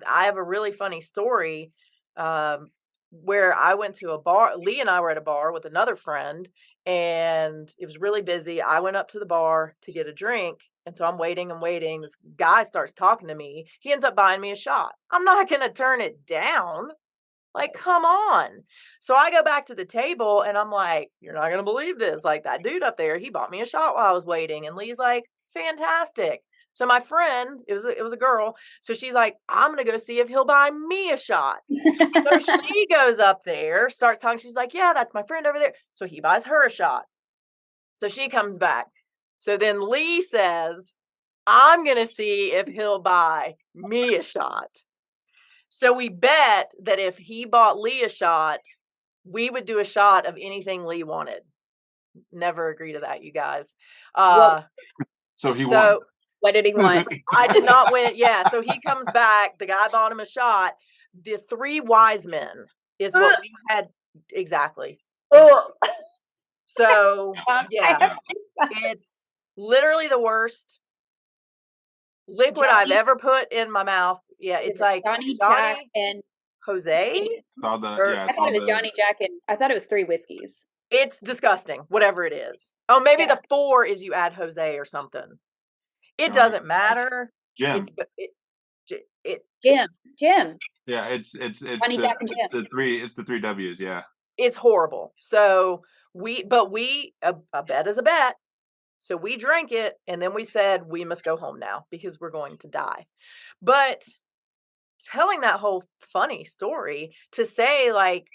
have a really funny story, um, where I went to a bar. Lee and I were at a bar with another friend, and it was really busy. I went up to the bar to get a drink, and so I'm waiting and waiting. This guy starts talking to me. He ends up buying me a shot. I'm not gonna turn it down. Like, come on. So I go back to the table and I'm like, you're not going to believe this. Like, that dude up there, he bought me a shot while I was waiting. And Lee's like, fantastic. So my friend, it was a girl. So she's like, I'm going to go see if he'll buy me a shot. So she goes up there, starts talking. She's like, yeah, that's my friend over there. So he buys her a shot. So she comes back. So then Lee says, I'm going to see if he'll buy me a shot. So we bet that if he bought Lee a shot, we would do a shot of anything Lee wanted. Never agree to that, you guys. So he won. What did he want? I did not win. Yeah. So he comes back. The guy bought him a shot. The 3 wise men is what we had. Exactly. So yeah, it's literally the worst liquid I've ever put in my mouth. Yeah, it's like Johnny Jack and Jose. It's all the, I thought it was Johnny Jack and I thought it was 3 whiskeys. It's disgusting, whatever it is. Oh, maybe the 4 is you add Jose or something. It doesn't matter. Jim. Jim. Yeah, it's Johnny Jack and Jim. the 3 W's, yeah. It's horrible. So a bet is a bet. So we drank it and then we said we must go home now because we're going to die. But telling that whole funny story to say, like,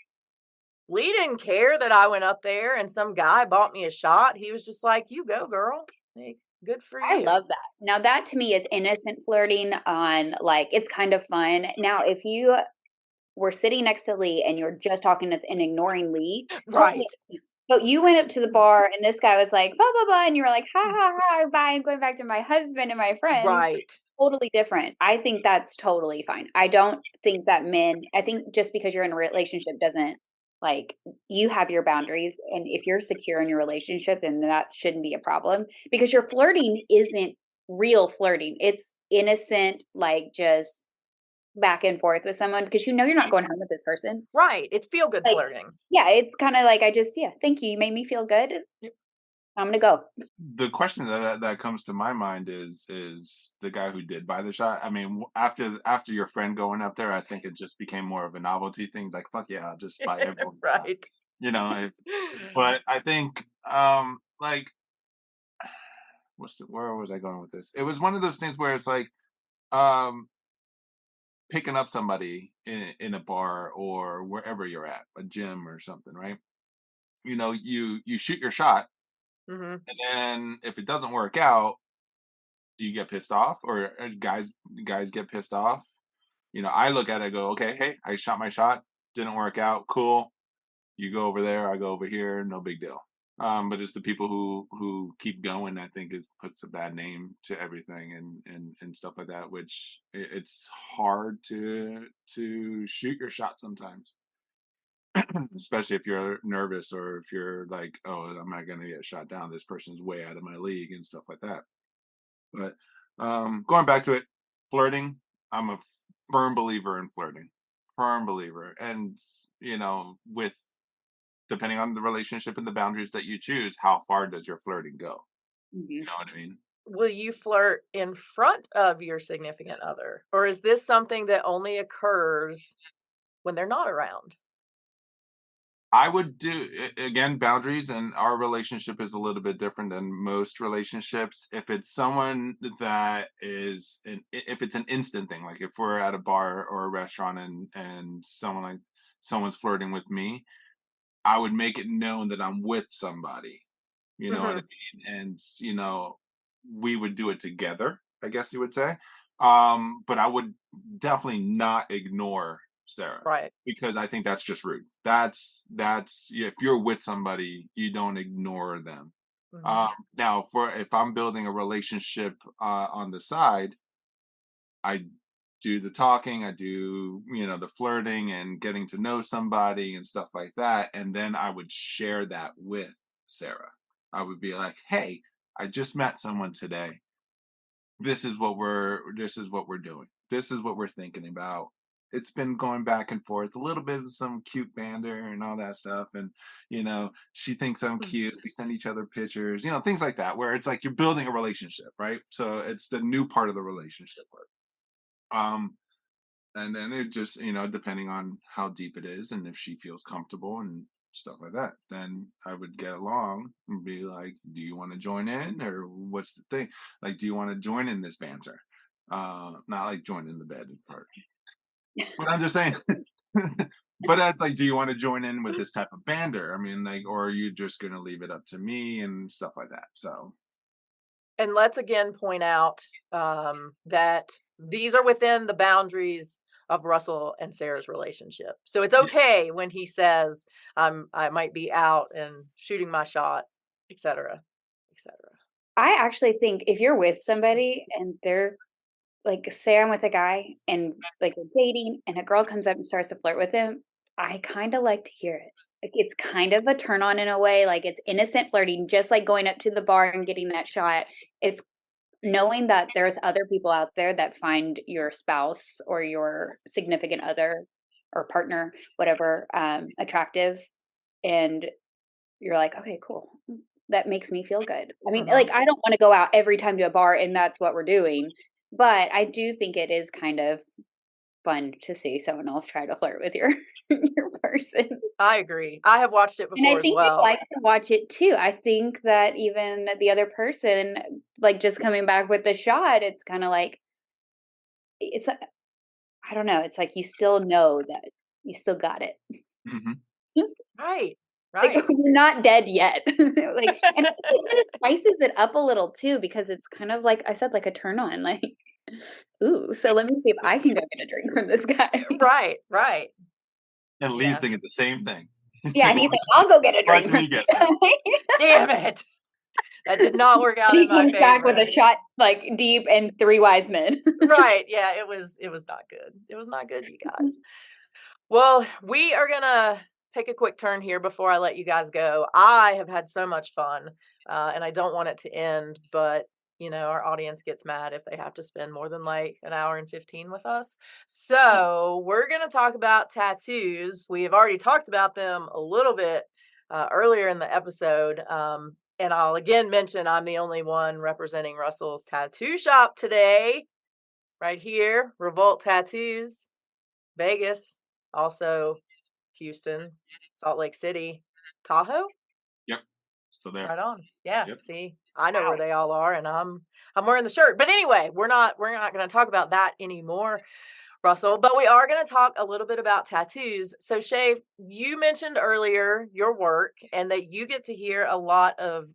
Lee didn't care that I went up there and some guy bought me a shot. He was just like, you go, girl. Like, good for you. I love that. Now that to me is innocent flirting on, like, it's kind of fun. Now, if you were sitting next to Lee and you're just talking and ignoring Lee, right. But you went up to the bar and this guy was like, blah, blah, blah. And you were like, ha, ha, ha, bye. I'm going back to my husband and my friends. Right. Totally different. I think that's totally fine. I don't think that I think just because you're in a relationship doesn't, like, you have your boundaries. And if you're secure in your relationship, then that shouldn't be a problem because your flirting isn't real flirting. It's innocent, like, just back and forth with someone because you're not going home with this person. Right. It's feel good flirting. Yeah, it's kind of like thank you. You made me feel good. I'm gonna go. The question that comes to my mind is the guy who did buy the shot. I mean, after your friend going up there, I think it just became more of a novelty thing. Like, fuck yeah, I'll just buy everyone. Right. But I think like, where was I going with this? It was one of those things where it's like picking up somebody in a bar or wherever you're at, a gym or something, right? You shoot your shot, and then if it doesn't work out, do you get pissed off, or guys get pissed off? I look at it, I go, okay, hey, I shot my shot, didn't work out, cool. You go over there, I go over here, no big deal. But it's the people who keep going, I think, puts a bad name to everything and stuff like that, which it's hard to shoot your shot sometimes, especially if you're nervous or if you're like, oh, I'm not going to get shot down. This person's way out of my league and stuff like that. But going back to it, flirting, I'm a firm believer in flirting, firm believer. And, with depending on the relationship and the boundaries that you choose, how far does your flirting go? You know what I mean? Will you flirt in front of your significant other? Or is this something that only occurs when they're not around? I would do, again, boundaries, and our relationship is a little bit different than most relationships. If it's someone that if it's an instant thing, like if we're at a bar or a restaurant and someone's flirting with me, I would make it known that I'm with somebody, you know what I mean? And, we would do it together, I guess you would say. But I would definitely not ignore Sarah. Right. Because I think that's just rude. That's if you're with somebody, you don't ignore them. Now, if I'm building a relationship on the side, I do the talking, I do, the flirting and getting to know somebody and stuff like that. And then I would share that with Sarah. I would be like, hey, I just met someone today. This is what we're doing. This is what we're thinking about. It's been going back and forth, a little bit of some cute banter and all that stuff. And, she thinks I'm cute. We send each other pictures, things like that, where it's like you're building a relationship, right? So it's the new part of the relationship work. and then it just, depending on how deep it is and if she feels comfortable and stuff like that, then I would get along and be like, do you want to join in, or what's the thing? Like, do you want to join in this banter? Not like join in the bed part, but I'm just saying. But that's like, do you want to join in with this type of banter? I mean, like, or are you just gonna leave it up to me and stuff like that? So And let's again point out that these are within the boundaries of Russell and Sarah's relationship. So it's okay when he says, I might be out and shooting my shot, etc., etc. I actually think if you're with somebody and they're like, say I'm with a guy and like we're dating and a girl comes up and starts to flirt with him, I kind of like to hear it. Like it's kind of a turn on in a way, like it's innocent flirting, just like going up to the bar and getting that shot. It's knowing that there's other people out there that find your spouse or your significant other or partner, whatever, attractive, and you're like, okay, cool. That makes me feel good. I mean, like, I don't want to go out every time to a bar and that's what we're doing, but I do think it is kind of fun to see someone else try to flirt with your your person. I agree. I have watched it And I before as think they well. like to watch it too. I think that even the other person, like just coming back with the shot, it's kind of like it's I don't know. It's like you still know that you still got it. mhm. Right, Like, right. you're not dead yet. Like, and I think it kind of spices it up a little too, because it's kind of like I said, like a turn on, like, ooh, so let me see if I can go get a drink from this guy. Right, right. And Lee's Yeah. thinking the same thing. Yeah, and he's like, I'll go get a Watch drink me from get this there. guy. Damn it. That did not work out And in he my comes back with favor. a shot like deep and 3 wise men. Right. Yeah, it was not good. It was not good, you guys. Well, we are gonna take a quick turn here before I let you guys go. I have had so much fun, and I don't want it to end, but our audience gets mad if they have to spend more than like an hour and 15 with us. So we're gonna talk about tattoos. We have already talked about them a little bit earlier in the episode. And I'll again mention I'm the only one representing Russell's tattoo shop today, right here, Revolt Tattoos, Vegas, also Houston, Salt Lake City, Tahoe. Yep, still there. Right on. Yeah. Yep. See, I know Wow. where they all are, and I'm wearing the shirt. But anyway, we're not going to talk about that anymore, Russell. But we are going to talk a little bit about tattoos. So, Shea, you mentioned earlier your work and that you get to hear a lot of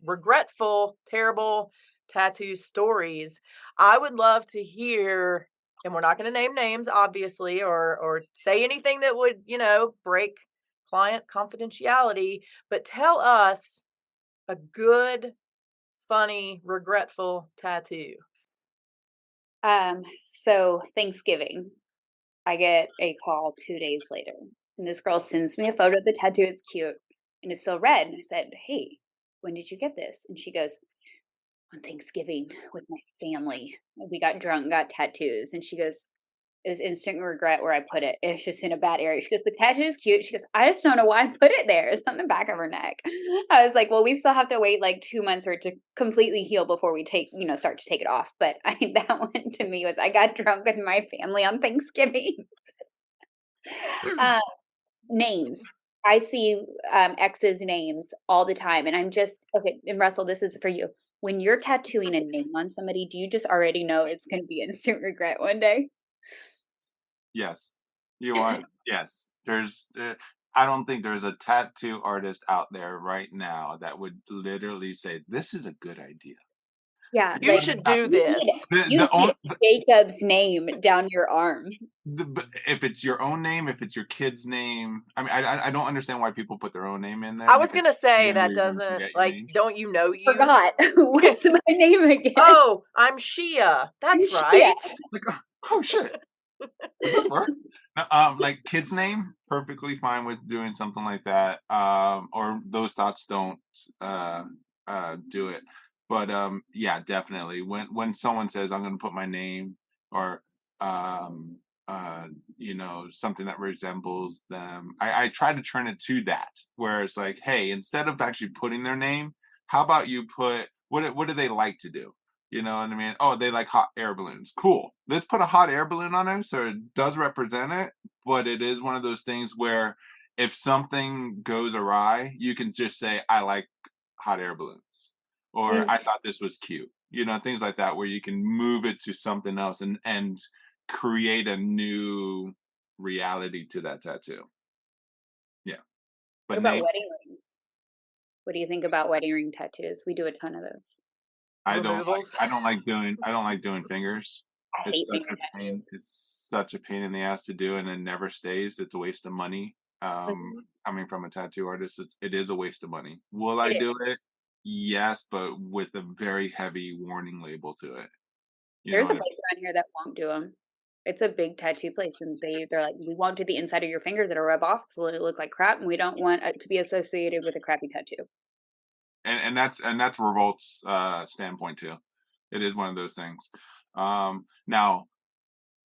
regretful, terrible tattoo stories. I would love to hear, and we're not going to name names, obviously, or say anything that would, break client confidentiality, but tell us a good, funny, regretful tattoo. So Thanksgiving, I get a call 2 days later, and this girl sends me a photo of the tattoo. It's cute, and it's still red. And I said, "Hey, when did you get this?" And she goes, "On Thanksgiving with my family. We got drunk, got tattoos." And she goes, "It was instant regret where I put it. It's just in a bad area." She goes, "The tattoo is cute." She goes, "I just don't know why I put it there. It's on the back of her neck." I was like, "Well, we still have to wait like 2 months for it to completely heal before we start to take it off." But that one to me was I got drunk with my family on Thanksgiving. Names. I see exes' names all the time, and I'm just okay. And Russell, this is for you. When you're tattooing a name on somebody, do you just already know it's going to be instant regret one day? Yes. You want, yes. I don't think there's a tattoo artist out there right now that would literally say, this is a good idea. Yeah, You should do this. You need Jacob's name down your arm. If it's your own name, if it's your kid's name, I mean, I don't understand why people put their own name in there. I was because gonna say then that you're gonna doesn't, forget your like, name. don't you know you? Forgot. What's my name again? Oh, I'm Shea. That's Shea. right. Like, oh shit. Does this work? Like kid's name, perfectly fine with doing something like that. Or those thoughts don't do it. But yeah, definitely. When someone says I'm gonna put my name or um something that resembles them, I try to turn it to that where it's like, hey, instead of actually putting their name, how about you put what do they like to do? You know what I mean? Oh, they like hot air balloons. Cool. Let's put a hot air balloon on there so it does represent it, but it is one of those things where if something goes awry, you can just say, I like hot air balloons. Or Mm. I thought this was cute. You know, things like that where you can move it to something else and create a new reality to that tattoo. Yeah. What But about Nate, wedding rings? What do you think about wedding ring tattoos? We do a ton of those. Removals. I don't like doing fingers. I It's hate such finger a pain. tattoos. It's such a pain in the ass to do, and it never stays. It's a waste of money. Mhm. Coming from a tattoo artist, it is a waste of money. Will I It is. do it? Yes, but with a very heavy warning label to it. You know There's what a I mean? place around here that won't do them. It's a big tattoo place, and they're like, "We won't do the inside of your fingers, it'll rub off, so it'll look like crap, and we don't want it to be associated with a crappy tattoo." And that's Revolt's standpoint too. It is one of those things. Now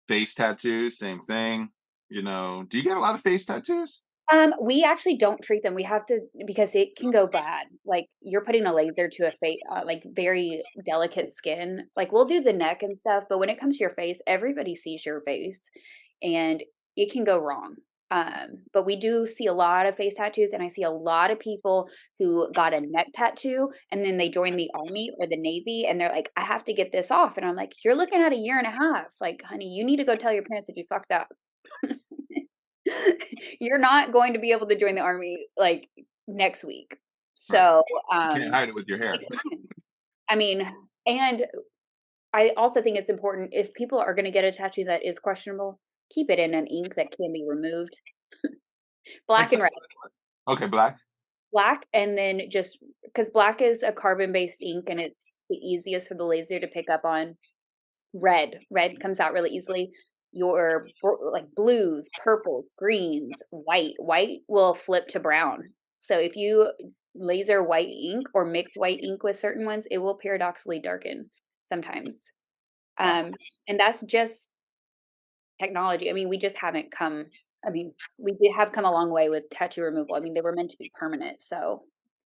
face tattoos, same thing. You know, do you get a lot of face tattoos? We actually don't treat them. We have to because it can go bad. Like, you're putting a laser to a face, like, very delicate skin. Like, we'll do the neck and stuff, but when it comes to your face, everybody sees your face, and it can go wrong. But we do see a lot of face tattoos, and I see a lot of people who got a neck tattoo, and then they join the Army or the Navy, and they're like, "I have to get this off," and I'm like, "You're looking at a year and a half. Like, honey, you need to go tell your parents that you fucked up." You're not going to be able to join the army, like, next week. Right. So, You can't hide it with your hair. take time. I mean, and I also think it's important if people are gonna get a tattoo that is questionable, keep it in an ink that can be removed. Black and red. Exactly. Okay, black. Black, and then just because black is a carbon-based ink, and it's the easiest for the laser to pick up on. Red comes out really easily. Your like blues, purples, greens, white will flip to brown. So if you laser white ink or mix white ink with certain ones, it will paradoxically darken sometimes. Wow. Um, and that's just technology. I mean, we just haven't come. I mean, we did have come a long way with tattoo removal. I mean, they were meant to be permanent, so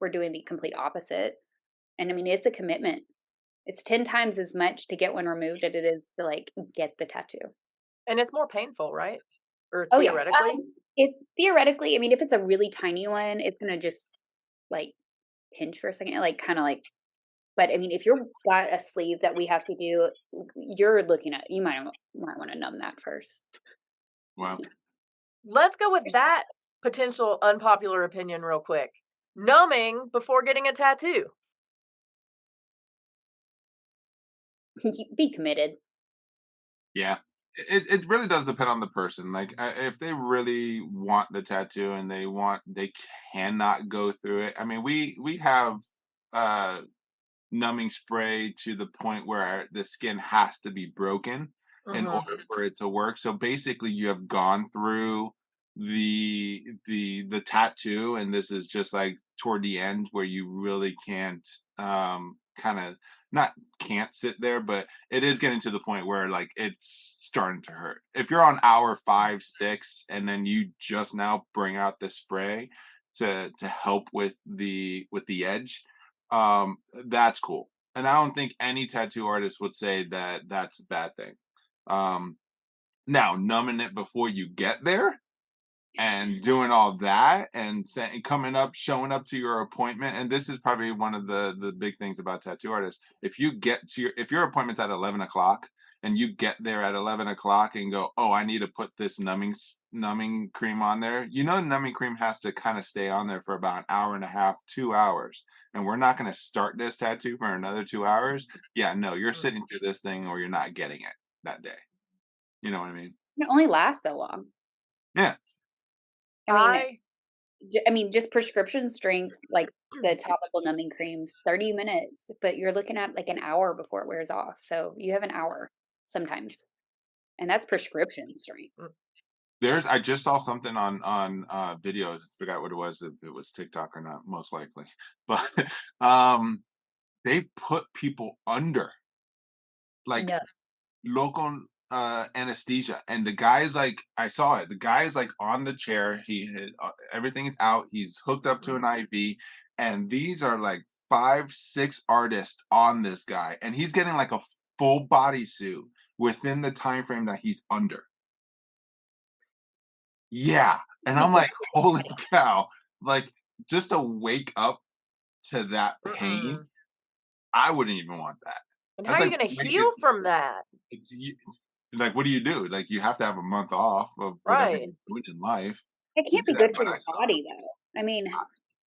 we're doing the complete opposite. And I mean, it's a commitment. It's 10 times as much to get one removed as it is to, like, get the tattoo. And it's more painful, right? Or Oh, yeah. theoretically? If theoretically, I mean, if it's a really tiny one, it's gonna just, like, pinch for a second, like, kinda like but, I mean, if you're got a sleeve that we have to do, you're looking at you might wanna numb that first. Wow. Let's go with that potential unpopular opinion real quick. Numbing before getting a tattoo. Be committed. Yeah. It really does depend on the person. Like if they really want the tattoo and they cannot go through it. I mean, we have uh numbing spray to the point where the skin has to be broken in Mhm. order for it to work. So basically you have gone through the tattoo, and this is just like toward the end where you really can't kind of not can't sit there, but it is getting to the point where like it's starting to hurt. If you're on hour 5 6 and then you just now bring out the spray to help with the edge, that's cool. And I don't think any tattoo artist would say that that's a bad thing. um Now numbing it before you get there and doing all that and coming up showing up to your appointment, and this is probably one of the big things about tattoo artists. If you get to if your appointment's at 11 o'clock and you get there at 11 o'clock and go, oh, I need to put this numbing cream on there, you know, the numbing cream has to kind of stay on there for about an hour and a half, 2 hours, and we're not going to start this tattoo for another 2 hours. Yeah, no, you're Mm. sitting through this thing or you're not getting it that day. You know what I mean? It only lasts so long. Yeah. I mean I I mean, just prescription strength, like the topical numbing creams, 30 minutes, but you're looking at like an hour before it wears off. So you have an hour sometimes, and that's prescription strength. mm, I just saw something on video. I forgot what it was, if it was TikTok or not, most likely. But um they put people under, like, No. local anesthesia, and the guy's like, I saw it. The guy's like on the chair. Everything's out. He's hooked up to mm. an IV, and these are like 5, 6 artists on this guy, and he's getting like a full bodysuit within the time frame that he's under. Yeah, and I'm like, holy cow! Like, just to wake up to that pain, Mm-mm. I wouldn't even want that. And how That's are you like gonna waking heal from that? it's you like, what do you do? Like, you have to have a month off of whatever Right. you're doing in life It to can't do be that, good for but your I saw body, though. I mean,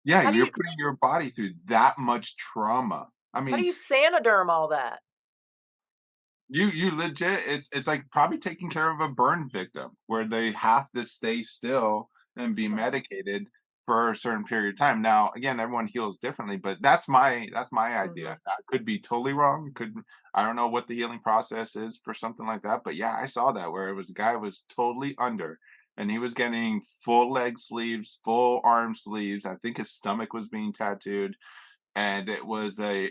yeah, How do you're you putting your body through that much trauma. I how do mean, you Sanoderm all that? you legit it's like probably taking care of a burn victim where they have to stay still and be medicated for a certain period of time. Now, again, everyone heals differently, but that's my idea. Mhm. I could be totally wrong. Could I don't know what the healing process is for something like that, but yeah, I saw that where it was a guy was totally under and he was getting full leg sleeves, full arm sleeves. I think his stomach was being tattooed and it was a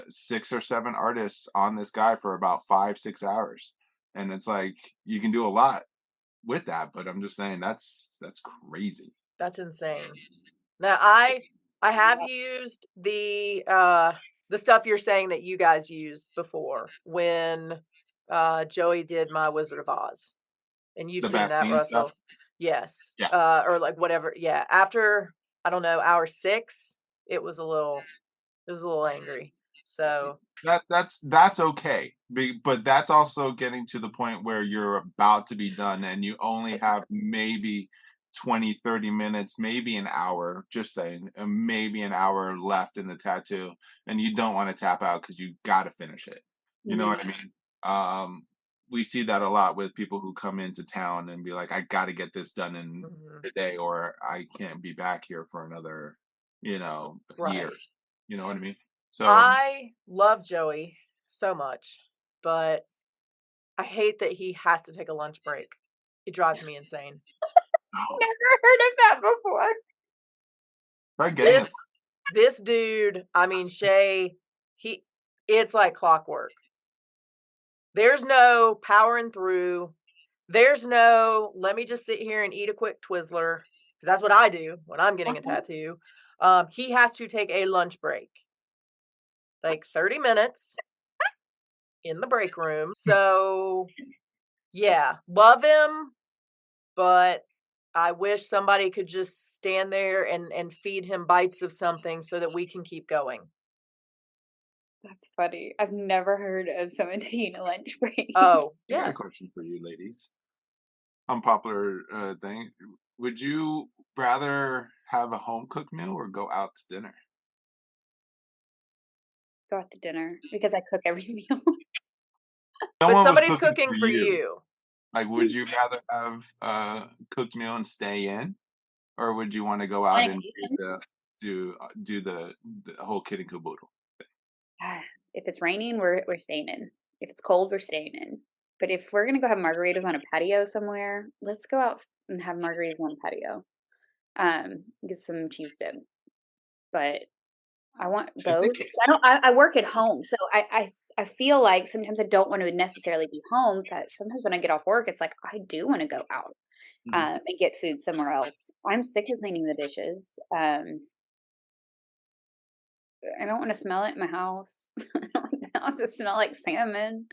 6 or 7 artists on this guy for about 5, 6 hours. And it's like you can do a lot with that, but I'm just saying that's crazy. That's insane. Now I have used the stuff you're saying that you guys used before when Joey did my Wizard of Oz. And you've The seen that, Vaseline stuff. Russell. Yes. Yeah. Or like whatever. Yeah. After I don't know, hour 6, it was a little angry. So That's okay. But that's also getting to the point where you're about to be done and you only have maybe 20, 30 minutes, maybe an hour, just saying, maybe an hour left in the tattoo, and you don't want to tap out because you got to finish it. You know what I mean? We see that a lot with people who come into town and be like, I got to get this done in mhm, a day, or I can't be back here for another, year. right. You know what I mean? So I love Joey so much, but I hate that he has to take a lunch break. It drives me insane. never heard of that before. try getting a This dude, I mean, Shea, he it's like clockwork. There's no powering through. There's no, let me just sit here and eat a quick Twizzler, because that's what I do when I'm getting a tattoo. He has to take a lunch break, like 30 minutes in the break room. So, yeah, love him, but I wish somebody could just stand there and feed him bites of something so that we can keep going. That's funny. I've never heard of someone taking a lunch break. Oh, I got a yes. question for you, ladies. Unpopular thing. Would you rather have a home cooked meal or go out to dinner? Go out to dinner because I cook every meal. But Someone was somebody's cooking for cooking for you. you. Like, would you rather have a cooked meal and stay in, or would you want to go On out and occasion, do the whole kid and caboodle? if it's raining, we're staying in. If it's cold, we're staying in. But if we're gonna go have margaritas on a patio somewhere, let's go out and have margaritas on a patio. Get some cheese dip. But I want It's a both. case. I work at home, so I feel like sometimes I don't want to necessarily be home. That sometimes when I get off work, it's like I do want to go out Mhm. and get food somewhere else. I'm sick of cleaning the dishes. I don't want to smell it in my house. I don't want the house to smell like salmon.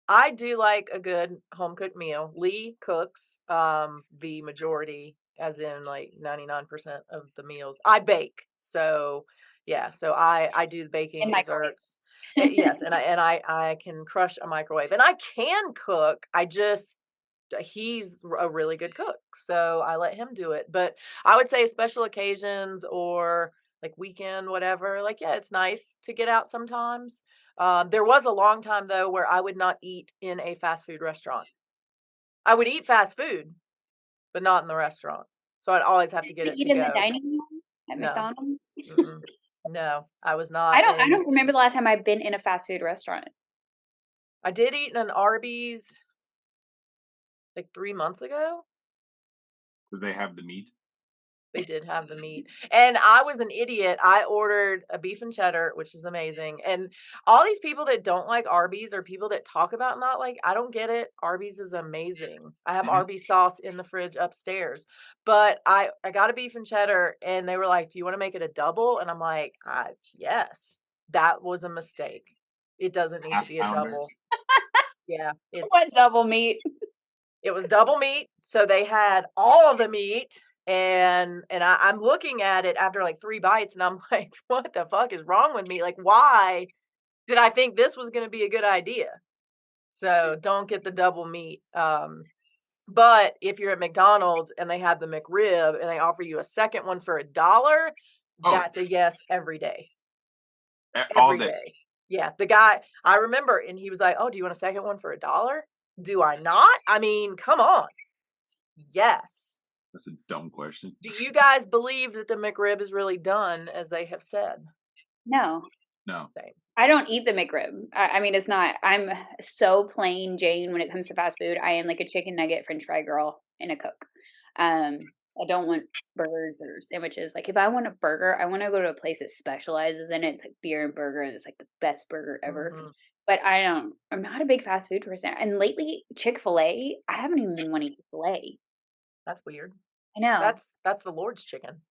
I do like a good home cooked meal. Lee cooks the majority, as in like 99% of the meals. I bake. So yeah, so I do the baking, And microwave. desserts. Yes, and I can crush a microwave. And I can cook. I just he's a really good cook. So I let him do it. But I would say special occasions or like weekend, whatever, like yeah, it's nice to get out sometimes. There was a long time though where I would not eat in a fast food restaurant. I would eat fast food, but not in the restaurant. So I'd always have to get To it to eat in the go. dining room at No, McDonald's. mm-mm. No, I was not I in. don't remember the last time I've been in a fast food restaurant. I did eat in an Arby's like 3 months ago. Because they have the meat. They did have the meat. And I was an idiot. I ordered a beef and cheddar, which is amazing. And all these people that don't like Arby's or people that talk about not like, I don't get it. Arby's is amazing. I have Mhm. Arby's sauce in the fridge upstairs. But I got a beef and cheddar and they were like, "Do you want to make it a double?" And I'm like, yes. That was a mistake. It doesn't need to Half be a pounder. double. Yeah, What double meat? it was double meat, so they had all of the meat, and I'm looking at it after, like, 3 bites, and I'm like, "What the fuck is wrong with me? Like, why did I think this was gonna be a good idea?" So, don't get the double meat, but if you're at McDonald's and they have the McRib and they offer you a second one for $1, Oh, that's a yes every day. all Every day. day. Yeah, the guy I remember, and he was like, "Oh, do you want a second one for $1?" Do I not? I mean, come on. Yes. That's a dumb question. Do you guys believe that the McRib is really done as they have said? No. No. Same. I don't eat the McRib. I mean, it's not I'm so plain Jane when it comes to fast food. I am like a chicken nugget french fry girl and a Coke. I don't want burgers or sandwiches. Like, if I want a burger, I wanna go to a place that specializes in it. It's like beer and burger, and it's like the best burger ever. Mhm. But I'm not a big fast food person, and lately, Chick-fil-A, I haven't even been wanting Chick-fil-A. That's weird. I know. That's the Lord's chicken.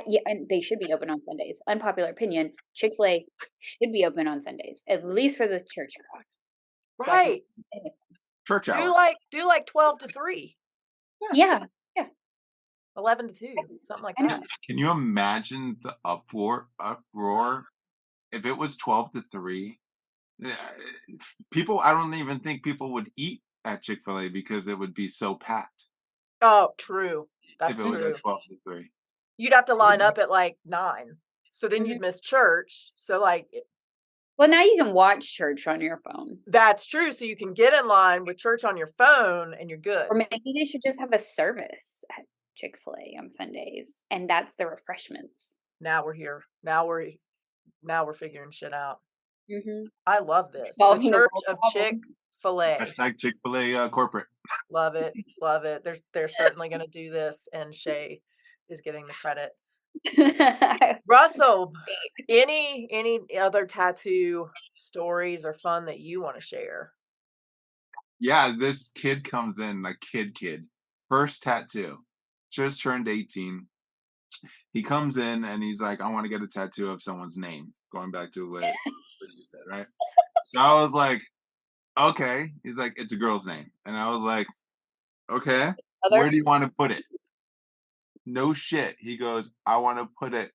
Yeah, and they should be open on Sundays. Unpopular opinion, Chick-fil-A should be open on Sundays, at least for the church crowd, so I can Right. Church Do hour. like 12 to 3, Yeah, yeah, 11 to 2, something like I know. that. Can you imagine the uproar if it was 12 to 3? Yeah, people, I don't even think people would eat at Chick-fil-A because it would be so packed Oh, true. if That's it was at true. 12 to 3. You'd have to line up at, like, 9, so then Mhm. you'd miss church, so, like, Well, now you can watch church on your phone, that's true, so you can get in line with church on your phone and you're or good. maybe they should just have a service at Chick-fil-A on Sundays, and that's the refreshments. Now we're here. Now we're figuring shit out. Mhm. I love this. The Solving the Church world of problems. Chick-fil-A. Hashtag Chick-fil-A corporate. Love it, love it. They're certainly gonna do this, and Shea is getting the credit. Russell, any other tattoo stories or fun that you wanna share? Yeah, this kid comes in, like kid, first tattoo, just turned 18. He comes in and he's like, I want to get a tattoo of someone's name. Going back to what you said, right? So I was like, okay. He's like, it's a girl's name. And I was like, okay, Other where do you want to put it? No shit. He goes, I want to put it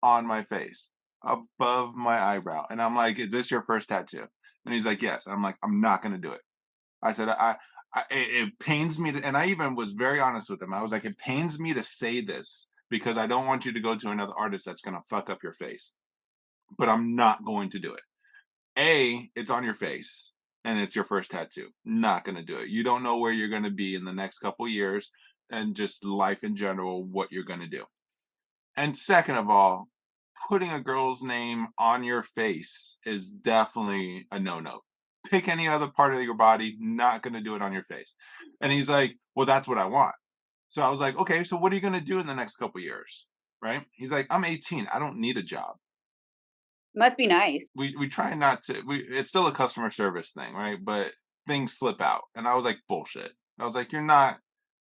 on my face, above my eyebrow. And I'm like, is this your first tattoo? And he's like, yes. I'm like, I'm not gonna do it. I said, it pains me to, and I even was very honest with him. I was like, it pains me to say this because I don't want you to go to another artist that's gonna fuck up your face, but I'm not going to do it. It's on your face and it's your first tattoo. Not gonna do it. You don't know where you're gonna be in the next couple years and just life in general, what you're gonna do. And second of all, putting a girl's name on your face is definitely a no-no. Pick any other part of your body, not gonna do it on your face. And he's like, well, that's what I want. So I was like, okay, so what are you gonna do in the next couple years? Right? He's like, I'm 18. I don't need a job. must be nice. We try not to, it's still a customer service thing, right? But things slip out. And I was like, bullshit. I was like, you're not,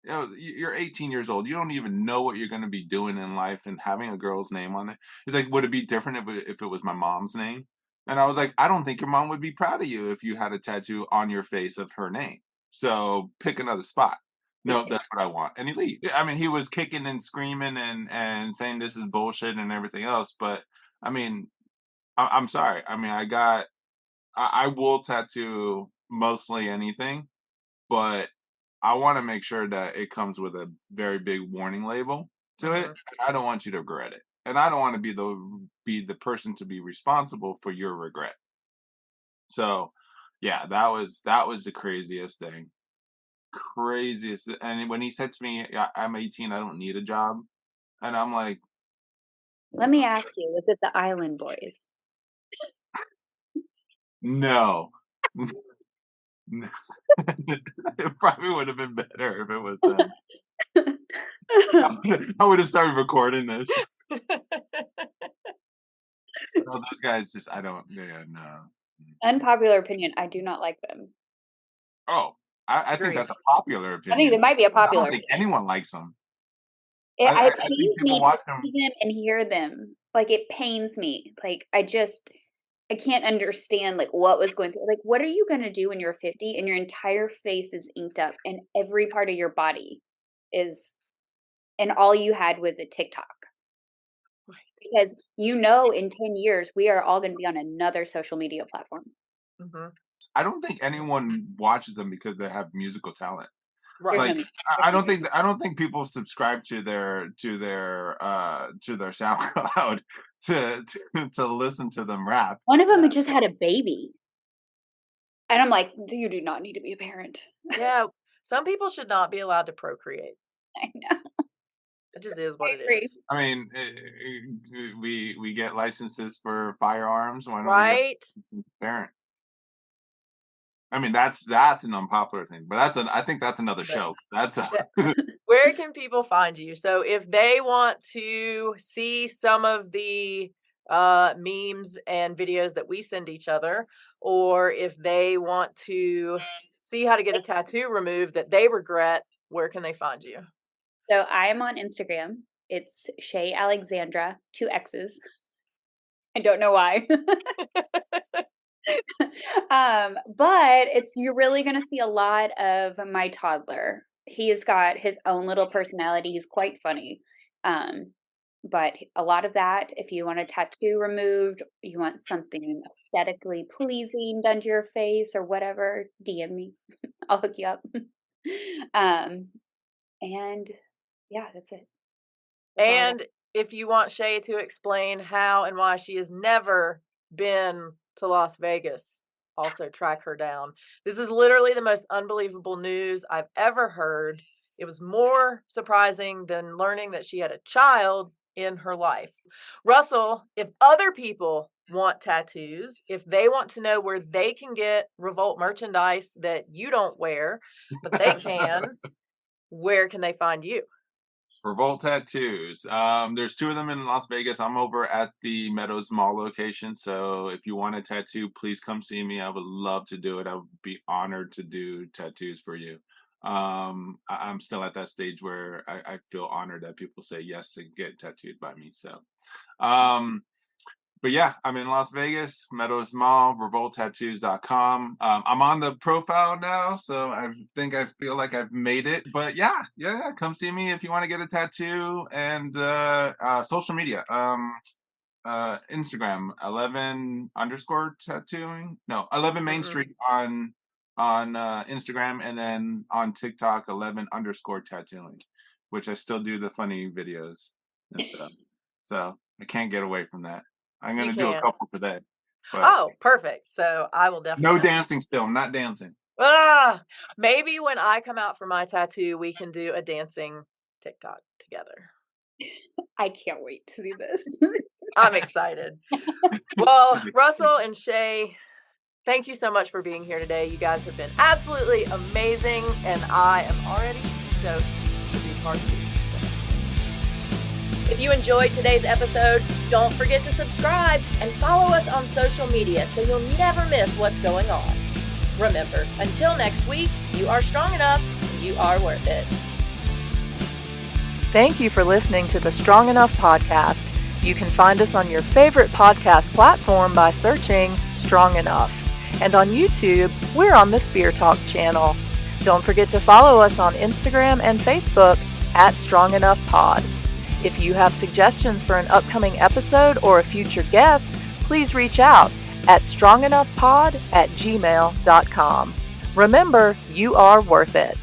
you're 18 years old. You don't even know what you're going to be doing in life, and having a girl's name on it. He's like, would it be different if it was my mom's name? And I was like, I don't think your mom would be proud of you if you had a tattoo on your face of her name. So pick another spot. No, that's what I want. And he leave. I mean, he was kicking and screaming and saying this is bullshit and everything else. But I mean, I'm sorry. I mean, I will tattoo mostly anything, but I want to make sure that it comes with a very big warning label to it. Mhm. I don't want you to regret it, and I don't want to be the person to be responsible for your regret. So, yeah, that was the craziest thing, craziest. And when he said to me, I'm 18, I don't need a job," and I'm like, Let me ask you, was it the Island Boys? no, It probably would have been better if it was them. I would have started recording this. No, those guys just, I don't, yeah, no. Unpopular opinion, I do not like them. Oh, I think Agreed. that's a popular I think opinion. it might be a I don't popular think opinion. anyone likes them. It I pains think people me to watch them. see them and hear them. Like, it pains me. Like, I can't understand, like, what was going through. Like, what are you gonna do when you're 50 and your entire face is inked up and every part of your body is, and all you had was a TikTok? Right. Because in 10 years, we are all gonna be on another social media platform. Mm-hmm. I don't think anyone watches them because they have musical talent. Right. There's no Like, music. I don't think people subscribe to their SoundCloud to listen to them rap. One of them just had a baby. And I'm like, you do not need to be a parent. Yeah. Some people should not be allowed to procreate. I know. It just is what it agree. is. I mean, we get licenses for firearms. Why don't we Right? get parent? I mean, that's an unpopular thing, but I think that's another show. That's Where can people find you? So if they want to see some of the memes and videos that we send each other, or if they want to see how to get a tattoo removed that they regret, where can they find you? So I am on Instagram. It's Shea Alexandra, 2 X's. I don't know why. But you're really gonna see a lot of my toddler. He's got his own little personality. He's quite funny. But a lot of that, if you want a tattoo removed, you want something aesthetically pleasing done to your face or whatever, DM me. I'll hook you up. And yeah, that's it. That's all I got. And if you want Shea to explain how and why she has never been to Las Vegas, also track her down. This is literally the most unbelievable news I've ever heard. It was more surprising than learning that she had a child in her life. Russell, if other people want tattoos, if they want to know where they can get Revolt merchandise that you don't wear, but they can, where can they find you? Revolt Tattoos. There's 2 of them in Las Vegas. I'm over at the Meadows Mall location. So if you want a tattoo, please come see me. I would love to do it. I would be honored to do tattoos for you. I'm still at that stage where I feel honored that people say yes to get tattooed by me. So, but yeah, I'm in Las Vegas, Meadows Mall, revolttattoos.com. I'm on the profile now, so I feel like I've made it. But yeah, come see me if you want to get a tattoo. And social media, Instagram, 11_tattooing. No, 11 Main Street on Instagram, and then on TikTok, 11_tattooing, which I still do the funny videos and stuff. So I can't get away from that. I'm going to do a couple today. Oh, perfect. So I will definitely. No dancing still. I'm not dancing. Maybe when I come out for my tattoo, we can do a dancing TikTok together. I can't wait to see this. I'm excited. Well, Russell and Shea, thank you so much for being here today. You guys have been absolutely amazing, and I am already stoked to be part 2. If you enjoyed today's episode, don't forget to subscribe and follow us on social media so you'll never miss what's going on. Remember, until next week, you are strong enough and you are worth it. Thank you for listening to the Strong Enough podcast. You can find us on your favorite podcast platform by searching Strong Enough. And on YouTube, we're on the Spear Talk channel. Don't forget to follow us on Instagram and Facebook at Strongenoughpod. If you have suggestions for an upcoming episode or a future guest, please reach out at strongenoughpod@gmail.com. Remember, you are worth it.